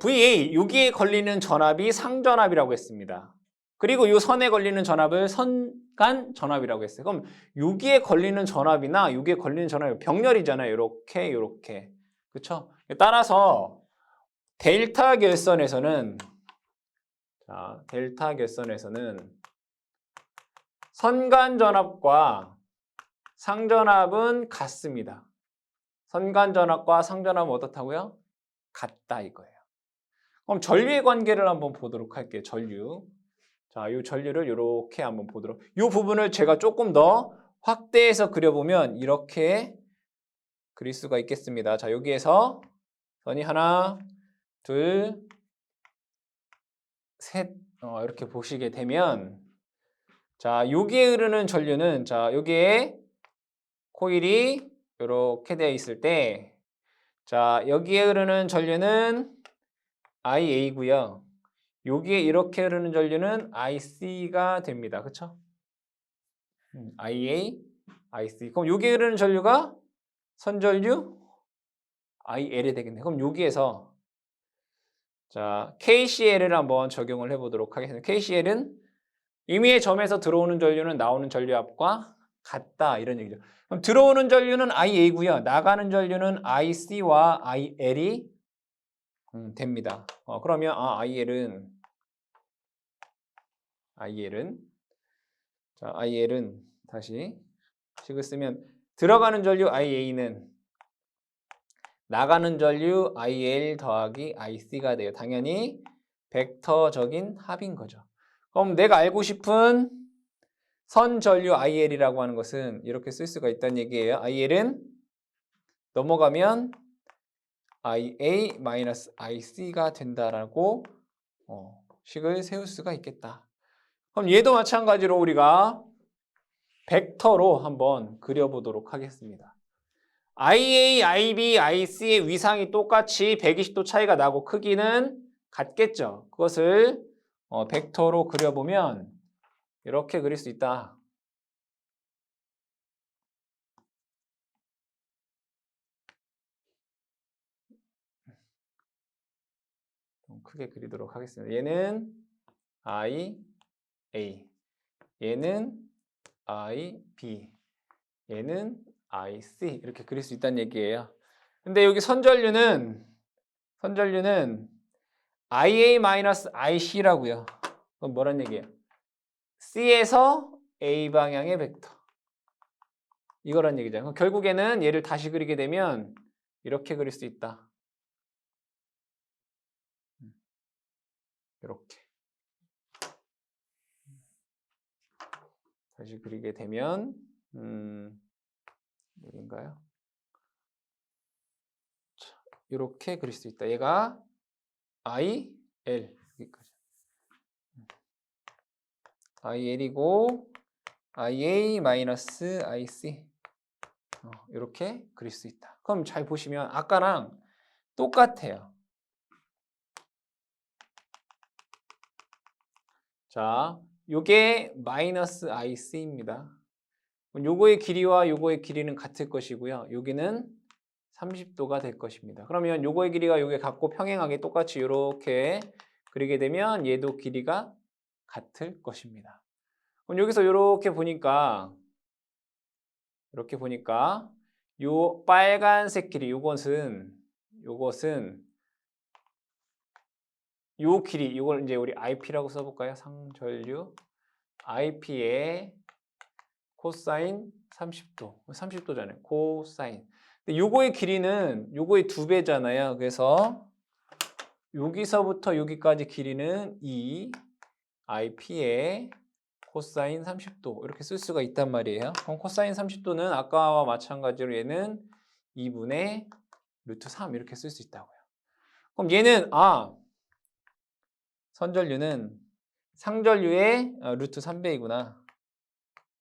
VA 여기에 걸리는 전압이 상전압이라고 했습니다. 그리고 이 선에 걸리는 전압을 선간 전압이라고 했어요. 그럼 여기에 걸리는 전압이나 여기에 걸리는 전압이 병렬이잖아요. 이렇게. 그렇죠? 따라서 델타 결선에서는 선간 전압과 상전압은 같습니다. 선간 전압과 상전압은 어떻다고요? 같다 이거예요. 그럼 전류의 관계를 한번 보도록 할게요. 전류. 자, 이 전류를 이렇게 한번 보도록. 이 부분을 제가 조금 더 확대해서 그려보면 이렇게 그릴 수가 있겠습니다. 자, 여기에서 선이 하나, 둘, 셋 이렇게 보시게 되면 자, 여기에 흐르는 전류는 자, 여기에 코일이 이렇게 되어 있을 때 자, 여기에 흐르는 전류는 IA고요. 여기에 이렇게 흐르는 전류는 IC가 됩니다. 그렇죠? IA, IC. 그럼 여기에 흐르는 전류가 선전류 IL이 되겠네요. 그럼 여기에서 자, KCL을 한번 적용을 해보도록 하겠습니다. KCL은 임의의 점에서 들어오는 전류는 나오는 전류압과 같다 이런 얘기죠. 그럼 들어오는 전류는 IA고요. 나가는 전류는 IC와 IL이 됩니다. 그러면 IL은 다시 식을 쓰면 들어가는 전류 IA는 나가는 전류 IL 더하기 IC가 돼요. 당연히 벡터적인 합인 거죠. 그럼 내가 알고 싶은 선전류 IL이라고 하는 것은 이렇게 쓸 수가 있다는 얘기예요. IL은 넘어가면 IA-IC가 된다라고 식을 세울 수가 있겠다. 그럼 얘도 마찬가지로 우리가 벡터로 한번 그려보도록 하겠습니다. IA, IB, IC의 위상이 똑같이 120도 차이가 나고 크기는 같겠죠. 그것을 벡터로 그려보면 이렇게 그릴 수 있다. 좀 크게 그리도록 하겠습니다. 얘는 IA, 얘는 IB, 얘는 IC 이렇게 그릴 수 있다는 얘기예요. 근데 여기 선전류는 IA-IC라고요. 그건 뭐란 얘기예요? C에서 A 방향의 벡터. 이거란 얘기죠. 그럼 결국에는 얘를 다시 그리게 되면 이렇게 그릴 수 있다. 이렇게. 다시 그리게 되면 여기인가요? 이렇게 그릴 수 있다. 얘가 IL 여기까지. IL이고 IA-IC 이렇게 그릴 수 있다. 그럼 잘 보시면 아까랑 똑같아요. 자, 요게 마이너스 IC입니다. 요거의 길이와 요거의 길이는 같을 것이고요. 여기는 30도가 될 것입니다. 그러면 요거의 길이가 요게 같고 평행하게 똑같이 이렇게 그리게 되면 얘도 길이가 같을 것입니다. 그럼 여기서 이렇게 보니까 요 빨간색 길이 요것은 요 길이 이걸 이제 우리 IP라고 써볼까요? 상전류 IP의 코사인 30도 30도잖아요. 코사인. 근데 요거의 길이는 요거의 2배잖아요. 그래서 여기서부터 여기까지 길이는 2 IP의 코사인 30도 이렇게 쓸 수가 있단 말이에요. 그럼 코사인 30도는 아까와 마찬가지로 얘는 2분의 루트 3 이렇게 쓸 수 있다고요. 그럼 얘는 선전류는 상전류의 루트 3배이구나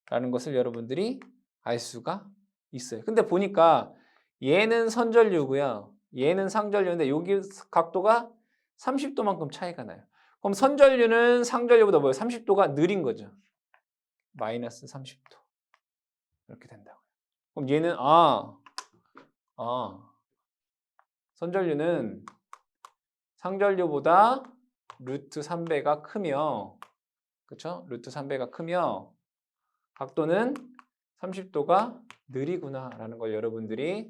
라는 것을 여러분들이 알 수가 있어요. 근데 보니까 얘는 선전류고요. 얘는 상전류인데 여기 각도가 30도만큼 차이가 나요. 그럼 선전류는 상전류보다 30도가 느린 거죠. 마이너스 30도. 이렇게 된다고요. 그럼 얘는 선전류는 상전류보다 루트 3배가 크며 그렇죠? 루트 3배가 크며 각도는 30도가 느리구나라는 걸 여러분들이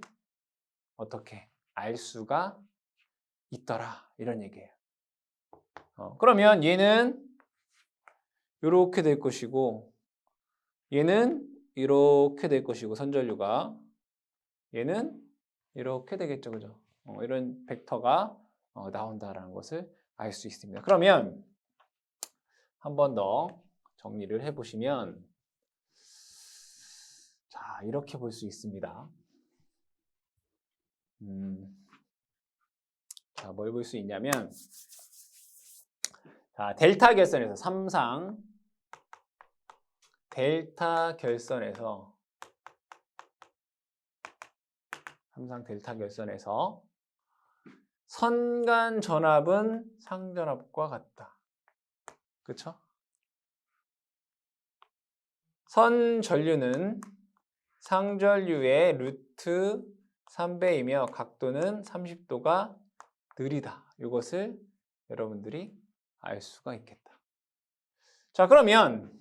어떻게 알 수가 있더라 이런 얘기예요. 그러면 얘는 이렇게 될 것이고 얘는 이렇게 될 것이고 선전류가 얘는 이렇게 되겠죠, 그죠? 이런 벡터가 나온다라는 것을 알 수 있습니다. 그러면 한 번 더 정리를 해보시면 자 이렇게 볼 수 있습니다. 자, 뭘 볼 수 있냐면 자 델타 결선에서 삼상 델타 결선에서 선간 전압은 상전압과 같다. 그렇죠? 선전류는 상전류의 루트 3배이며 각도는 30도가 느리다. 이것을 여러분들이 알 수가 있겠다. 자, 그러면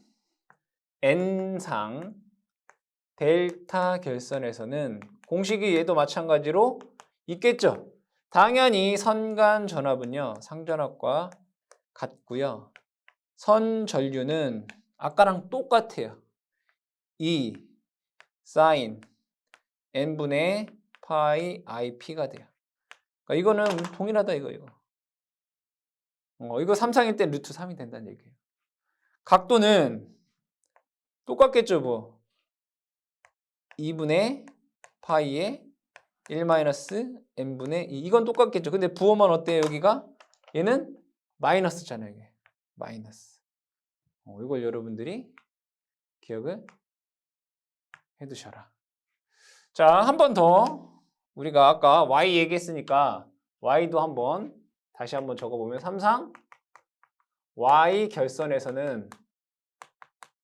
N상 델타 결선에서는 공식이 얘도 마찬가지로 있겠죠. 당연히 선간 전압은요. 상전압과 같고요. 선 전류는 아까랑 똑같아요. 2 사인 n분의 파이 IP가 돼요. 그러니까 이거는 동일하다 이거. 이거 3상일 때 루트 3이 된다는 얘기예요. 각도는 똑같겠죠, 뭐. 2분의 파이에 1-n분의 2. 이건 똑같겠죠. 근데 부호만 어때요, 여기가? 얘는 마이너스잖아요, 이게. 마이너스. 이걸 여러분들이 기억을 해두셔라. 자, 한 번 더. 우리가 아까 y 얘기했으니까 y도 한번 다시 한번 적어보면 3상 y 결선에서는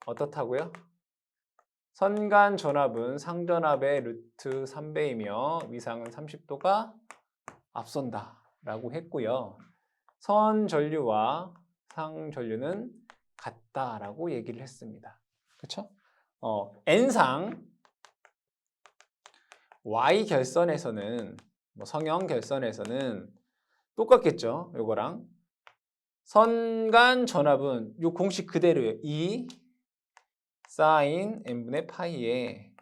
어떻다고요? 선간 전압은 상전압의 루트 3배이며 위상은 30도가 앞선다 라고 했고요. 선 전류와 상 전류는 같다라고 얘기를 했습니다. 그렇죠? n상 y 결선에서는 성형 결선에서는 똑같겠죠. 요거랑 선간 전압은 요 공식 그대로예요. 2 사인 n분의 파이에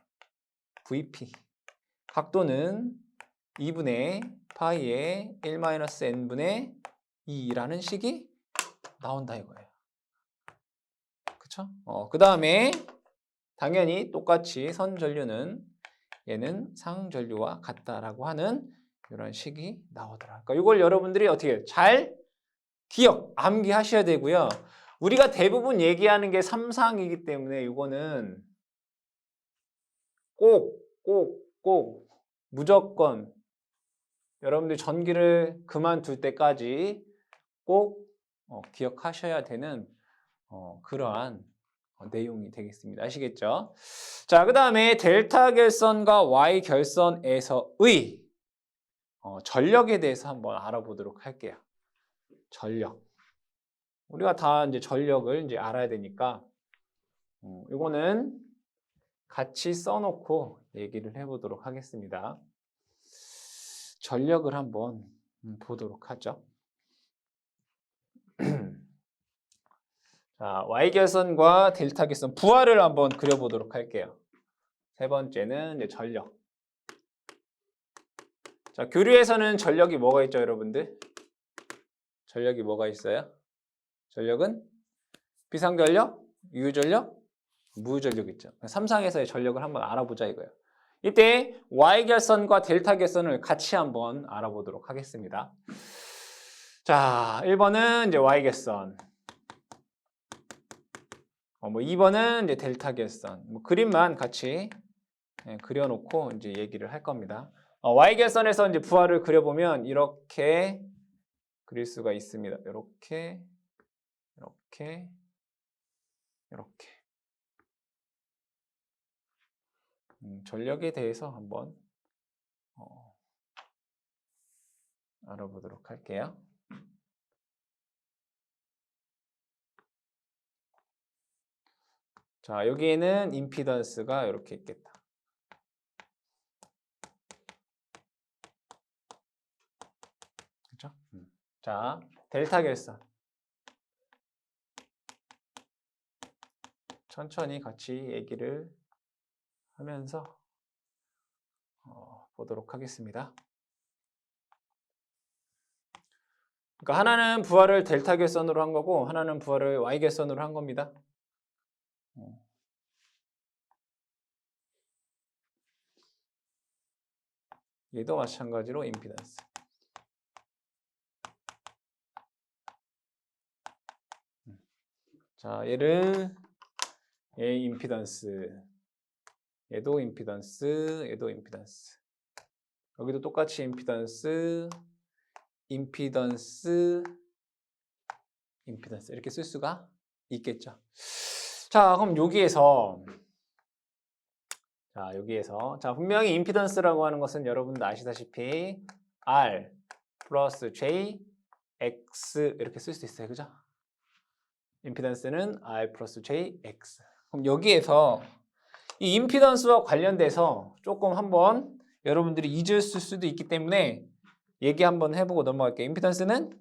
VP. 각도는 2분의 파이에 1-n분의 2라는 식이 나온다 이거예요. 그쵸? 그 다음에 당연히 똑같이 선전류는 얘는 상전류와 같다라고 하는 이런 식이 나오더라. 그러니까 이걸 여러분들이 어떻게 잘 기억, 암기하셔야 되고요. 우리가 대부분 얘기하는 게 3상이기 때문에 이거는 꼭 무조건 여러분들 전기를 그만둘 때까지 꼭 기억하셔야 되는 그러한 내용이 되겠습니다. 아시겠죠? 자, 그 다음에 델타 결선과 Y 결선에서의 전력에 대해서 한번 알아보도록 할게요. 전력. 우리가 다 이제 전력을 이제 알아야 되니까 이거는 같이 써놓고 얘기를 해보도록 하겠습니다. 전력을 한번 보도록 하죠. 자, Y 결선과 델타 결선 부하를 한번 그려보도록 할게요. 세 번째는 이제 전력. 자, 교류에서는 전력이 뭐가 있죠, 여러분들? 전력이 뭐가 있어요? 전력은 비상전력, 유전력, 무전력 있죠. 3상에서의 전력을 한번 알아보자 이거예요. 이때 Y 결선과 델타 결선을 같이 한번 알아보도록 하겠습니다. 자, 1번은 이제 Y 결선. 2번은 이제 델타 결선. 그림만 같이 그려놓고 이제 얘기를 할 겁니다. Y 결선에서 이제 부하를 그려보면 이렇게 그릴 수가 있습니다. 이렇게. 전력에 대해서 한번 알아보도록 할게요. 자, 여기에는 임피던스가 이렇게 있겠다. 그렇죠? 자, 델타 결선. 천천히 같이 얘기를 하면서 보도록 하겠습니다. 그러니까 하나는 부하를 델타 결선으로 한 거고 하나는 부하를 Y 결선으로 한 겁니다. 얘도 마찬가지로 임피던스. 자, 얘를 얘 임피던스. 얘도 임피던스, 얘도 임피던스. 여기도 똑같이 임피던스 이렇게 쓸 수가 있겠죠. 자, 그럼 여기에서 자, 분명히 임피던스라고 하는 것은 여러분도 아시다시피 R 플러스 J X 이렇게 쓸 수 있어요. 그죠? 임피던스는 R 플러스 J X. 그럼 여기에서 이 임피던스와 관련돼서 조금 한번 여러분들이 잊었을 수도 있기 때문에 얘기 한번 해보고 넘어갈게요. 임피던스는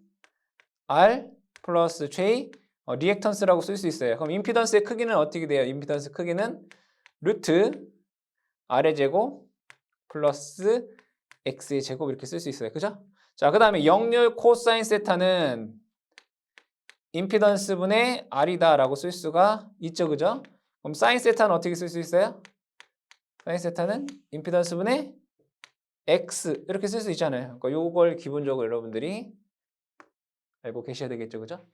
R 플러스 J 리액턴스라고 쓸 수 있어요. 그럼 임피던스의 크기는 어떻게 돼요? 임피던스 크기는 루트 R의 제곱 플러스 X의 제곱 이렇게 쓸 수 있어요. 그죠? 자, 그 다음에 역률 코사인 세타는 임피던스 분의 R이다 라고 쓸 수가 있죠. 그죠? 그럼 사인 세타는 어떻게 쓸 수 있어요? 사인 세타는 임피던스 분의 X 이렇게 쓸 수 있잖아요. 그러니까 요걸 기본적으로 여러분들이 알고 계셔야 되겠죠. 그죠?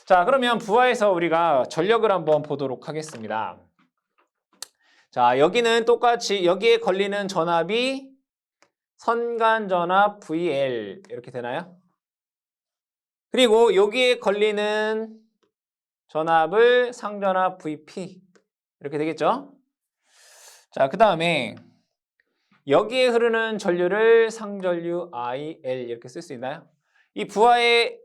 자, 그러면 부하에서 우리가 전력을 한번 보도록 하겠습니다. 자, 여기는 똑같이 여기에 걸리는 전압이 선간전압 VL 이렇게 되나요? 그리고 여기에 걸리는 전압을 상전압 VP 이렇게 되겠죠? 자, 그 다음에 여기에 흐르는 전류를 상전류 IL 이렇게 쓸 수 있나요? 이 부하에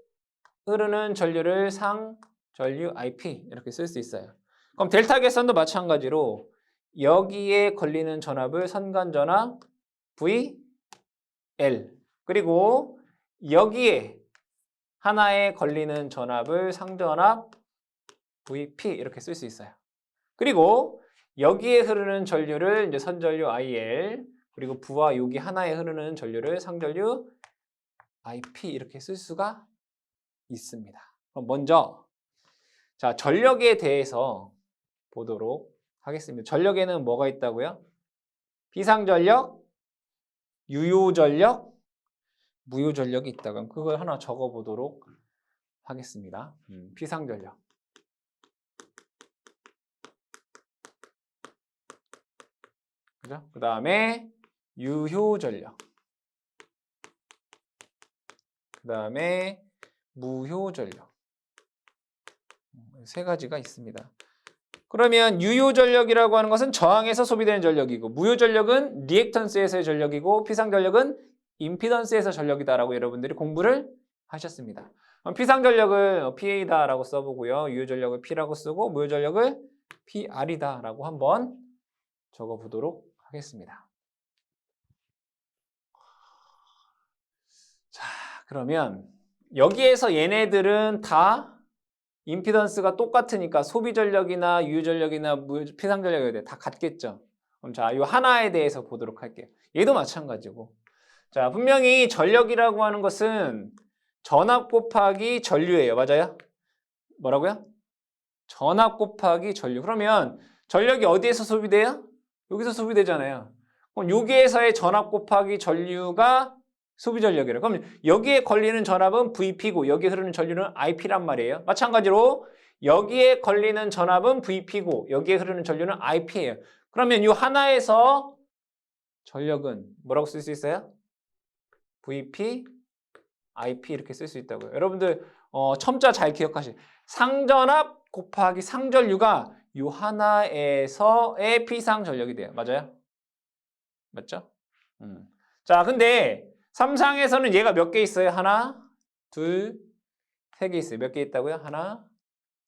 흐르는 전류를 상전류 IP 이렇게 쓸 수 있어요. 그럼 델타 계산도 마찬가지로 여기에 걸리는 전압을 선간전압 VL 그리고 여기에 하나에 걸리는 전압을 상전압 VP 이렇게 쓸 수 있어요. 그리고 여기에 흐르는 전류를 이제 선전류 IL 그리고 부하 여기 하나에 흐르는 전류를 상전류 IP 이렇게 쓸 수가 있습니다. 그럼 먼저 자, 전력에 대해서 보도록 하겠습니다. 전력에는 뭐가 있다고요? 비상전력, 유효전력, 무효전력이 있다고 그걸 하나 적어 보도록 하겠습니다. 비상전력. 그죠? 그 다음에 유효전력. 그 다음에 무효전력. 세 가지가 있습니다. 그러면 유효전력이라고 하는 것은 저항에서 소비되는 전력이고 무효전력은 리액턴스에서의 전력이고 피상전력은 임피던스에서 전력이다라고 여러분들이 공부를 하셨습니다. 그럼 피상전력을 PA다라고 써보고요. 유효전력을 P라고 쓰고 무효전력을 PR이다라고 한번 적어보도록 하겠습니다. 자, 그러면 여기에서 얘네들은 다 임피던스가 똑같으니까 소비전력이나 유효전력이나 피상전력이 다 같겠죠. 그럼 자, 이 하나에 대해서 보도록 할게요. 얘도 마찬가지고. 자, 분명히 전력이라고 하는 것은 전압 곱하기 전류예요. 맞아요? 뭐라고요? 전압 곱하기 전류. 그러면 전력이 어디에서 소비돼요? 여기서 소비되잖아요. 그럼 여기에서의 전압 곱하기 전류가 소비전력이래요. 그럼 여기에 걸리는 전압은 VP고 여기에 흐르는 전류는 IP란 말이에요. 마찬가지로 여기에 걸리는 전압은 VP고 여기에 흐르는 전류는 IP예요. 그러면 이 하나에서 전력은 뭐라고 쓸 수 있어요? VP, IP 이렇게 쓸 수 있다고요. 여러분들 첨자 잘 기억하시죠. 상전압 곱하기 상전류가 이 하나에서의 피상전력이 돼요. 맞아요? 맞죠? 자, 근데 삼상에서는 얘가 몇 개 있어요? 하나, 둘, 세 개 있어요. 몇 개 있다고요? 하나,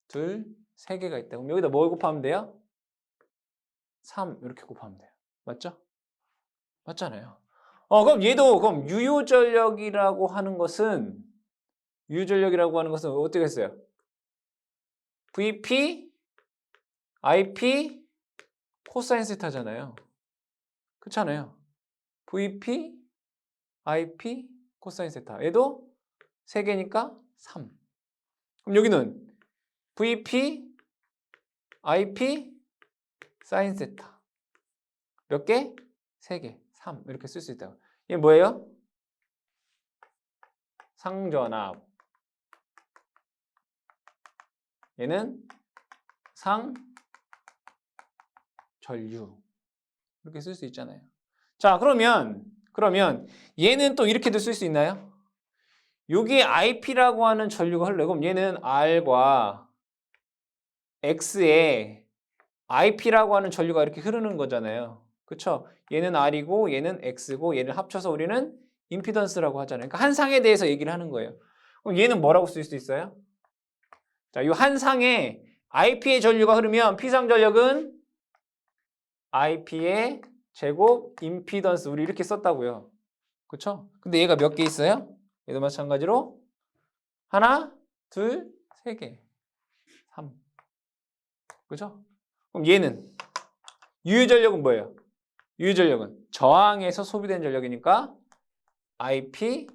둘, 세 개가 있다. 그럼 여기다 뭘 곱하면 돼요? 3 이렇게 곱하면 돼요. 맞죠? 맞잖아요. 그럼 얘도 그럼 유효전력이라고 하는 것은 어떻게 했어요? VP, IP, 코사인 세타잖아요. 그렇잖아요. VP, IP, 코사인 세타. 얘도 3개니까 3. 그럼 여기는 VP, IP, 사인 세타. 몇 개? 3개. 3. 이렇게 쓸 수 있다고. 얘 뭐예요? 상전압. 얘는 상전류. 이렇게 쓸 수 있잖아요. 자, 그러면 얘는 또 이렇게도 쓸 수 있나요? 여기에 IP라고 하는 전류가 흘러요. 그럼 얘는 R과 X에 IP라고 하는 전류가 이렇게 흐르는 거잖아요. 그렇죠? 얘는 R이고 얘는 X고 얘를 합쳐서 우리는 임피던스라고 하잖아요. 그러니까 한 상에 대해서 얘기를 하는 거예요. 그럼 얘는 뭐라고 쓸 수 있어요? 자, 이 한 상에 IP의 전류가 흐르면 피상 전력은 IP의 제곱 임피던스 우리 이렇게 썼다고요. 그쵸? 근데 얘가 몇 개 있어요? 얘도 마찬가지로 하나, 둘, 세 개, 3. 그죠? 그럼 얘는 유효전력은 뭐예요? 유효전력은 저항에서 소비된 전력이니까 IP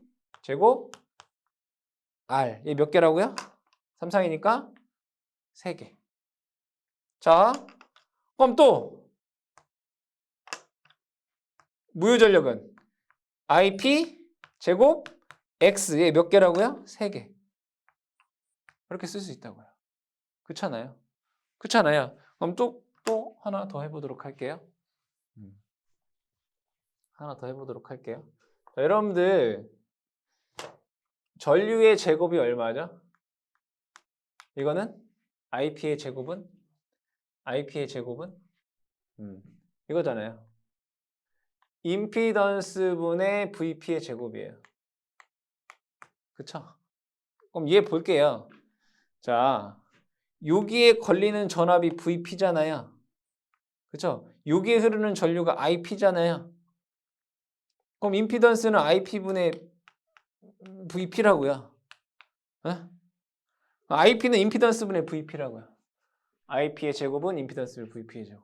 제곱 R. 얘 몇 개라고요? 3상이니까 3개. 자, 그럼 또 무효전력은 IP 제곱 X. 얘 몇 개라고요? 3개. 이렇게 쓸 수 있다고요. 그렇잖아요. 그렇잖아요. 그럼 또 하나 더 해보도록 할게요. 하나 더 해보도록 할게요. 자, 여러분들 전류의 제곱이 얼마죠? 이거는 IP의 제곱은 이거잖아요. 임피던스 분의 VP의 제곱이에요. 그쵸? 그럼 얘 볼게요. 자, 여기에 걸리는 전압이 VP잖아요. 그쵸? 여기에 흐르는 전류가 IP잖아요. 그럼 임피던스는 IP분의 VP라고요. 어? IP는 임피던스분의 VP라고요. IP의 제곱은 임피던스분의 VP의 제곱.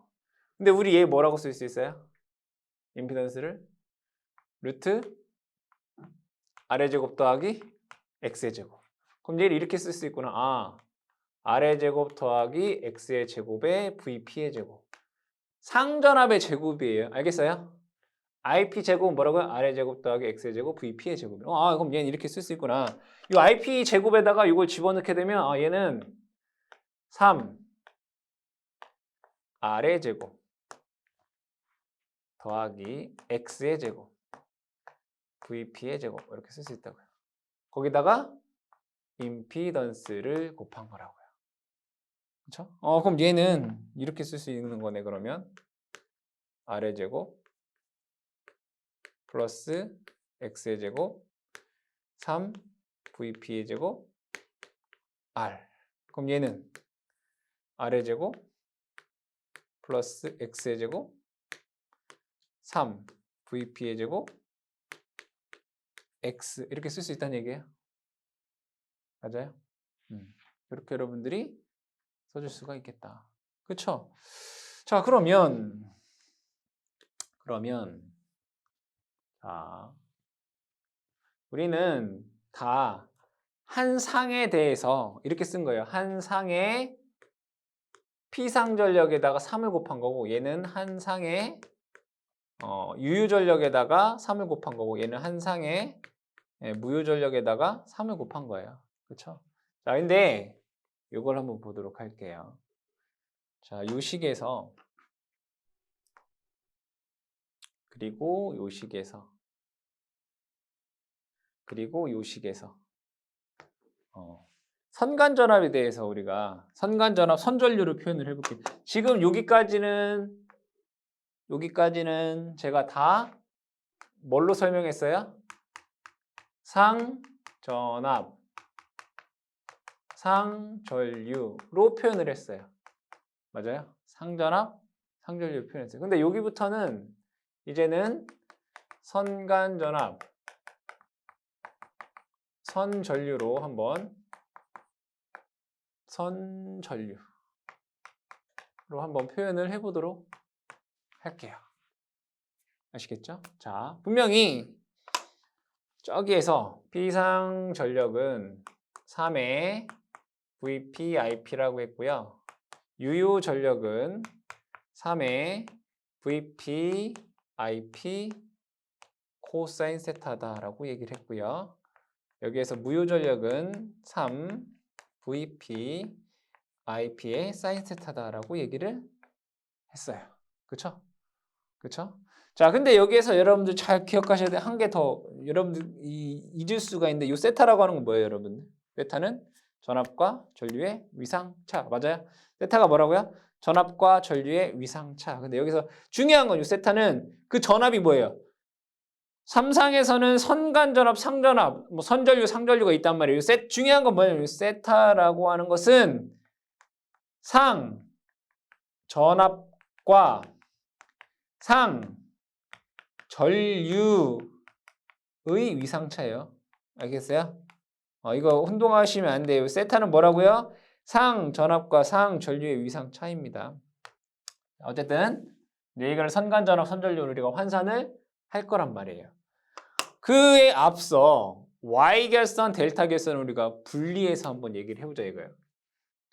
근데 우리 얘 뭐라고 쓸 수 있어요? 임피던스를 루트 R의 제곱 더하기 X의 제곱. 그럼 얘를 이렇게 쓸 수 있구나. 아, R의 제곱 더하기 X의 제곱의 VP의 제곱. 상전압의 제곱이에요. 알겠어요? IP 제곱은 뭐라고요? R의 제곱 더하기 X의 제곱 VP의 제곱. 그럼 얘는 이렇게 쓸 수 있구나. 이 IP 제곱에다가 이걸 집어넣게 되면 얘는 3 R의 제곱 더하기 X의 제곱 VP의 제곱 이렇게 쓸 수 있다고요. 거기다가 임피던스를 곱한 거라고요. 그렇죠? 그럼 얘는 이렇게 쓸 수 있는 거네. 그러면 R의 제곱 플러스 X의 제곱 3 VP의 제곱 R. 그럼 얘는 R의 제곱 플러스 X의 제곱 3 VP의 제곱 X 이렇게 쓸 수 있다는 얘기예요. 맞아요? 이렇게 여러분들이 써줄 수가 있겠다. 그렇죠? 자, 그러면 자, 우리는 다 한 상에 대해서 이렇게 쓴 거예요. 한 상의 피상전력에다가 3을 곱한 거고 얘는 한 상의 유효전력에다가 3을 곱한 거고 얘는 한 상의 무효전력에다가 3을 곱한 거예요. 그렇죠? 자, 근데 이걸 한번 보도록 할게요. 자, 요 식에서 그리고 요 식에서 그리고 요 식에서 선간전압에 대해서 우리가 선간전압 선전류로 표현을 해볼게요. 지금 여기까지는 제가 다 뭘로 설명했어요? 상전압, 상전류로 표현을 했어요. 맞아요? 상전압, 상전류로 표현했어요. 근데 여기부터는 이제는 선간전압, 선전류로 한번 표현을 해보도록 할게요. 아시겠죠? 자, 분명히 저기에서 비상전력은 3의 VPIP라고 했고요. 유효전력은 3의 VPIP 코사인 세타다라고 얘기를 했고요. 여기에서 무효전력은 3 VPIP의 사인 세타다라고 얘기를 했어요. 그쵸? 그쵸? 자, 근데 여기에서 여러분들 잘 기억하셔야 돼. 한 개 더 여러분들 잊을 수가 있는데 이 세타라고 하는 건 뭐예요, 여러분들? 세타는 전압과 전류의 위상차. 맞아요? 세타가 뭐라고요? 전압과 전류의 위상차. 근데 여기서 중요한 건 이 세타는 그 전압이 뭐예요? 삼상에서는 선간전압, 상전압, 뭐 선전류, 상전류가 있단 말이에요. 중요한 건 뭐예요? 세타라고 하는 것은 상 전압과 상전류의 위상차예요. 알겠어요? 이거 혼동하시면 안 돼요. 세타는 뭐라고요? 상전압과 상전류의 위상차입니다. 어쨌든 이걸 선간전압, 선전류를 우리가 환산을 할 거란 말이에요. 그에 앞서 Y결선, 델타결선을 우리가 분리해서 한번 얘기를 해보자 이거예요.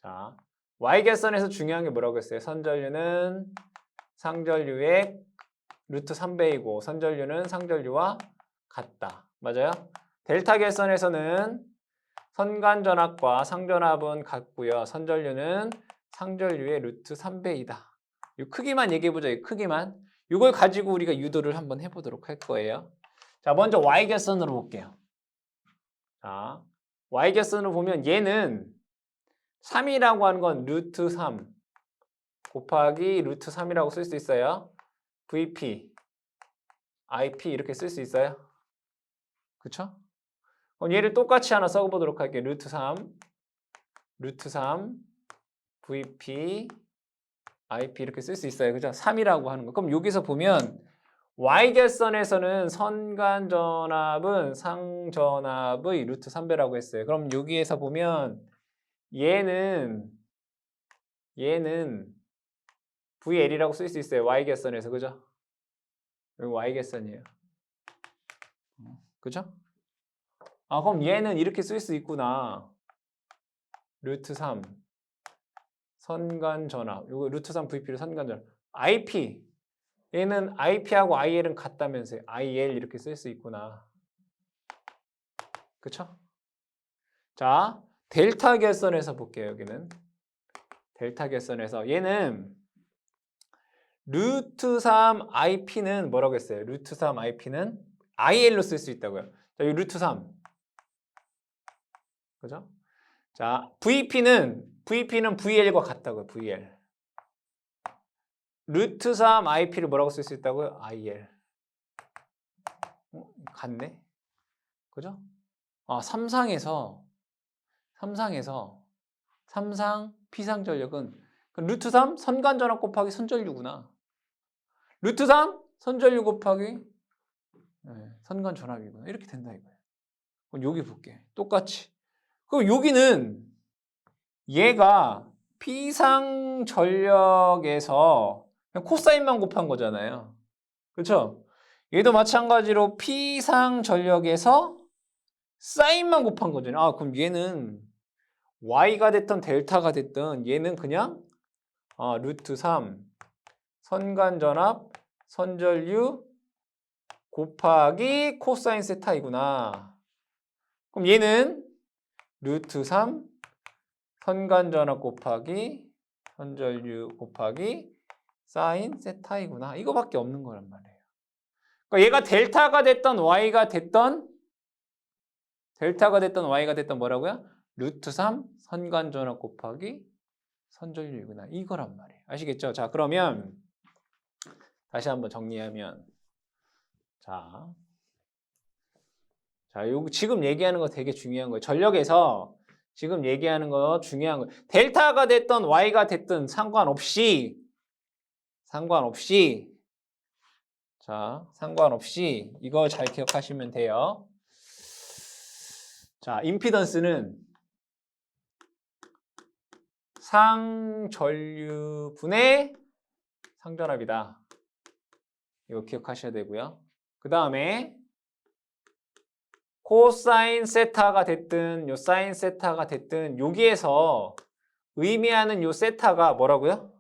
자, Y결선에서 중요한 게 뭐라고 했어요? 선전류는 상전류의 루트 3배이고 선전류는 상전류와 같다. 맞아요? 델타결선에서는 선간전압과 상전압은 같고요. 선전류는 상전류의 루트 3배이다. 이 크기만 얘기해보자. 이 크기만. 이걸 가지고 우리가 유도를 한번 해보도록 할 거예요. 자, 먼저 Y결선으로 볼게요. 자, Y결선으로 보면 얘는 3이라고 하는 건 루트 3 곱하기 루트 3이라고 쓸 수 있어요. VP, IP 이렇게 쓸 수 있어요. 그쵸? 그럼 얘를 똑같이 하나 써보도록 할게요. 루트 3, VP, IP 이렇게 쓸 수 있어요. 그죠? 3이라고 하는 거. 그럼 여기서 보면 Y결선에서는 선간전압은 상전압의 루트 3배라고 했어요. 그럼 여기에서 보면 얘는 VL이라고 쓸 수 있어요. Y결선에서. 그죠? 여기 Y결선이에요. 그죠? 그럼 얘는 이렇게 쓸 수 있구나. 루트 3 선간전압. 이거 루트 3 VP를 선간전압. IP 얘는 IP하고 IL은 같다면서요. IL 이렇게 쓸 수 있구나. 그쵸? 자, 델타 결선에서 볼게요. 여기는 델타 결선에서 얘는 루트 3 IP는 뭐라고 했어요? 루트 3 IP는 IL로 쓸 수 있다고요. 자, 이 루트 3. 그죠? 자, VP는 VL과 같다고요. VL. 루트 3 IP를 뭐라고 쓸 수 있다고요? IL. 같네. 그죠? 삼상에서 삼상 피상전력은 루트 3 선간전압 곱하기 선전류구나. 루트 3 선전류 곱하기 선간전압이구나. 이렇게 된다 이거예요. 그럼 여기 볼게. 똑같이. 그럼 여기는 얘가 피상전력에서 그냥 코사인만 곱한 거잖아요. 그렇죠? 얘도 마찬가지로 피상전력에서 사인만 곱한 거잖아요. 그럼 얘는 Y가 됐든 델타가 됐든 얘는 그냥 루트 3 선간전압 선전류 곱하기 코사인 세타이구나. 그럼 얘는 루트 3 선간전압 곱하기 선전류 곱하기 사인 세타이구나. 이거밖에 없는 거란 말이에요. 그러니까 얘가 델타가 됐던 Y가 됐던 뭐라고요? 루트 3 선간전압 곱하기 선전류이구나. 이거란 말이에요. 아시겠죠? 자, 그러면 다시 한번 정리하면 요거 지금 얘기하는 거 되게 중요한 거예요. 전력에서 지금 얘기하는 거 중요한 거예요. 델타가 됐던 Y가 됐든 상관없이 이거 잘 기억하시면 돼요. 자, 임피던스는 상전류분의 상전압이다. 이거 기억하셔야 되고요. 그 다음에 코사인 세타가 됐든 요 사인 세타가 됐든 여기에서 의미하는 요 세타가 뭐라고요?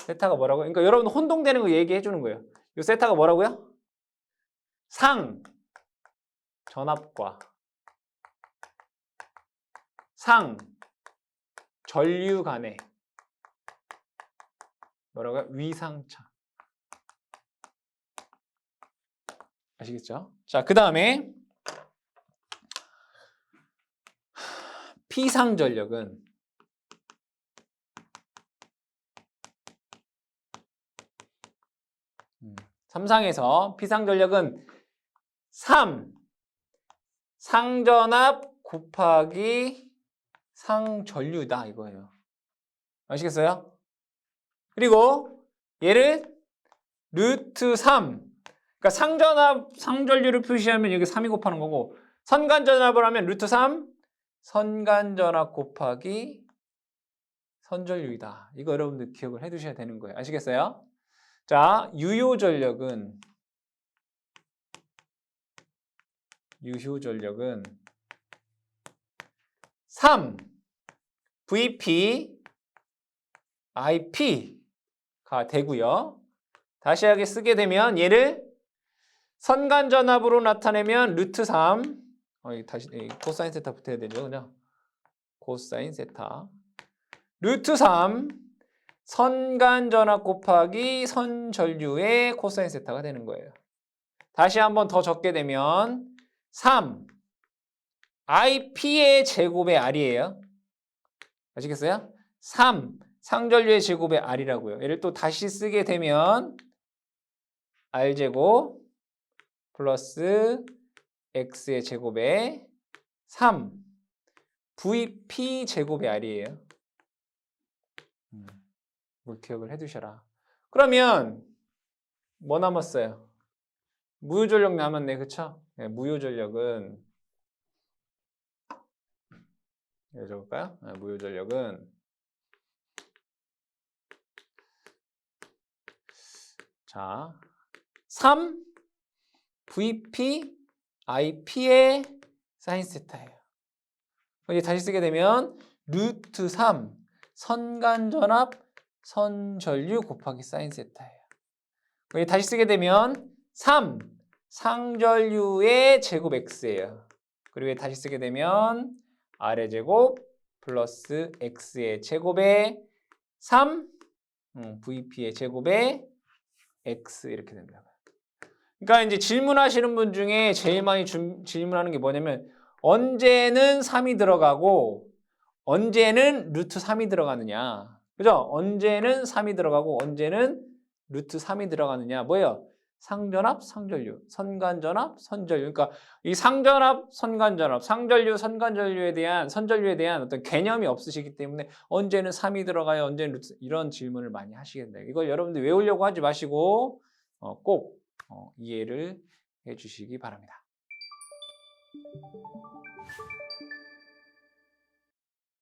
그러니까 여러분 혼동되는 거 얘기해 주는 거예요. 요 세타가 뭐라고요? 상 전압과 상 전류 간의 뭐라고요? 위상차. 아시겠죠? 자, 그 다음에 피상전력은 삼상에서 피상전력은 3 상전압 곱하기 상전류다 이거예요. 아시겠어요? 그리고 얘를 루트 3. 그러니까 상전류를 표시하면 여기 3이 곱하는 거고 선간전압을 하면 루트 3 선간전압 곱하기 선전류이다. 이거 여러분들 기억을 해두셔야 되는 거예요. 아시겠어요? 자, 유효전력은 3 VP IP가 되고요. 다시 하게 쓰게 되면 얘를 선간전압으로 나타내면 루트 3 다시 코사인 세타 붙어야 되죠. 그냥 코사인 세타 루트 3 선간전압 곱하기 선전류의 코사인 세타가 되는 거예요. 다시 한번 더 적게 되면 3 IP의 제곱의 R이에요. 아시겠어요? 3 상전류의 제곱의 R이라고요. 얘를 또 다시 쓰게 되면 R제곱 플러스 X의 제곱에 3 VP 제곱의 R이에요. 뭘 기억을 해두셔라. 그러면 뭐 남았어요? 무효전력 남았네, 그쵸? 네, 무효전력은 여기 적을까요? 네, 무효전력은 자 3 VP IP의 사인 세타예요. 이제 다시 쓰게 되면 루트 3 선간전압 선전류 곱하기 사인 세타예요. 이제 다시 쓰게 되면 3 상전류의 제곱 X예요. 그리고 다시 쓰게 되면 R의 제곱 플러스 X의 제곱에 3 VP의 제곱에 X 이렇게 됩니다. 그러니까 이제 질문하시는 분 중에 제일 많이 질문하는 게 뭐냐면 언제는 3이 들어가고 언제는 루트 3이 들어가느냐. 그죠? 언제는 3이 들어가고 언제는 루트 3이 들어가느냐. 뭐예요? 상전압, 상전류, 선간전압, 선전류. 그러니까 이 상전압, 선간전압, 상전류, 선간전류에 대한 선전류에 대한 어떤 개념이 없으시기 때문에 언제는 3이 들어가요, 언제는 루트 이런 질문을 많이 하시겠네요. 이걸 여러분들 외우려고 하지 마시고 꼭 이해를 해주시기 바랍니다.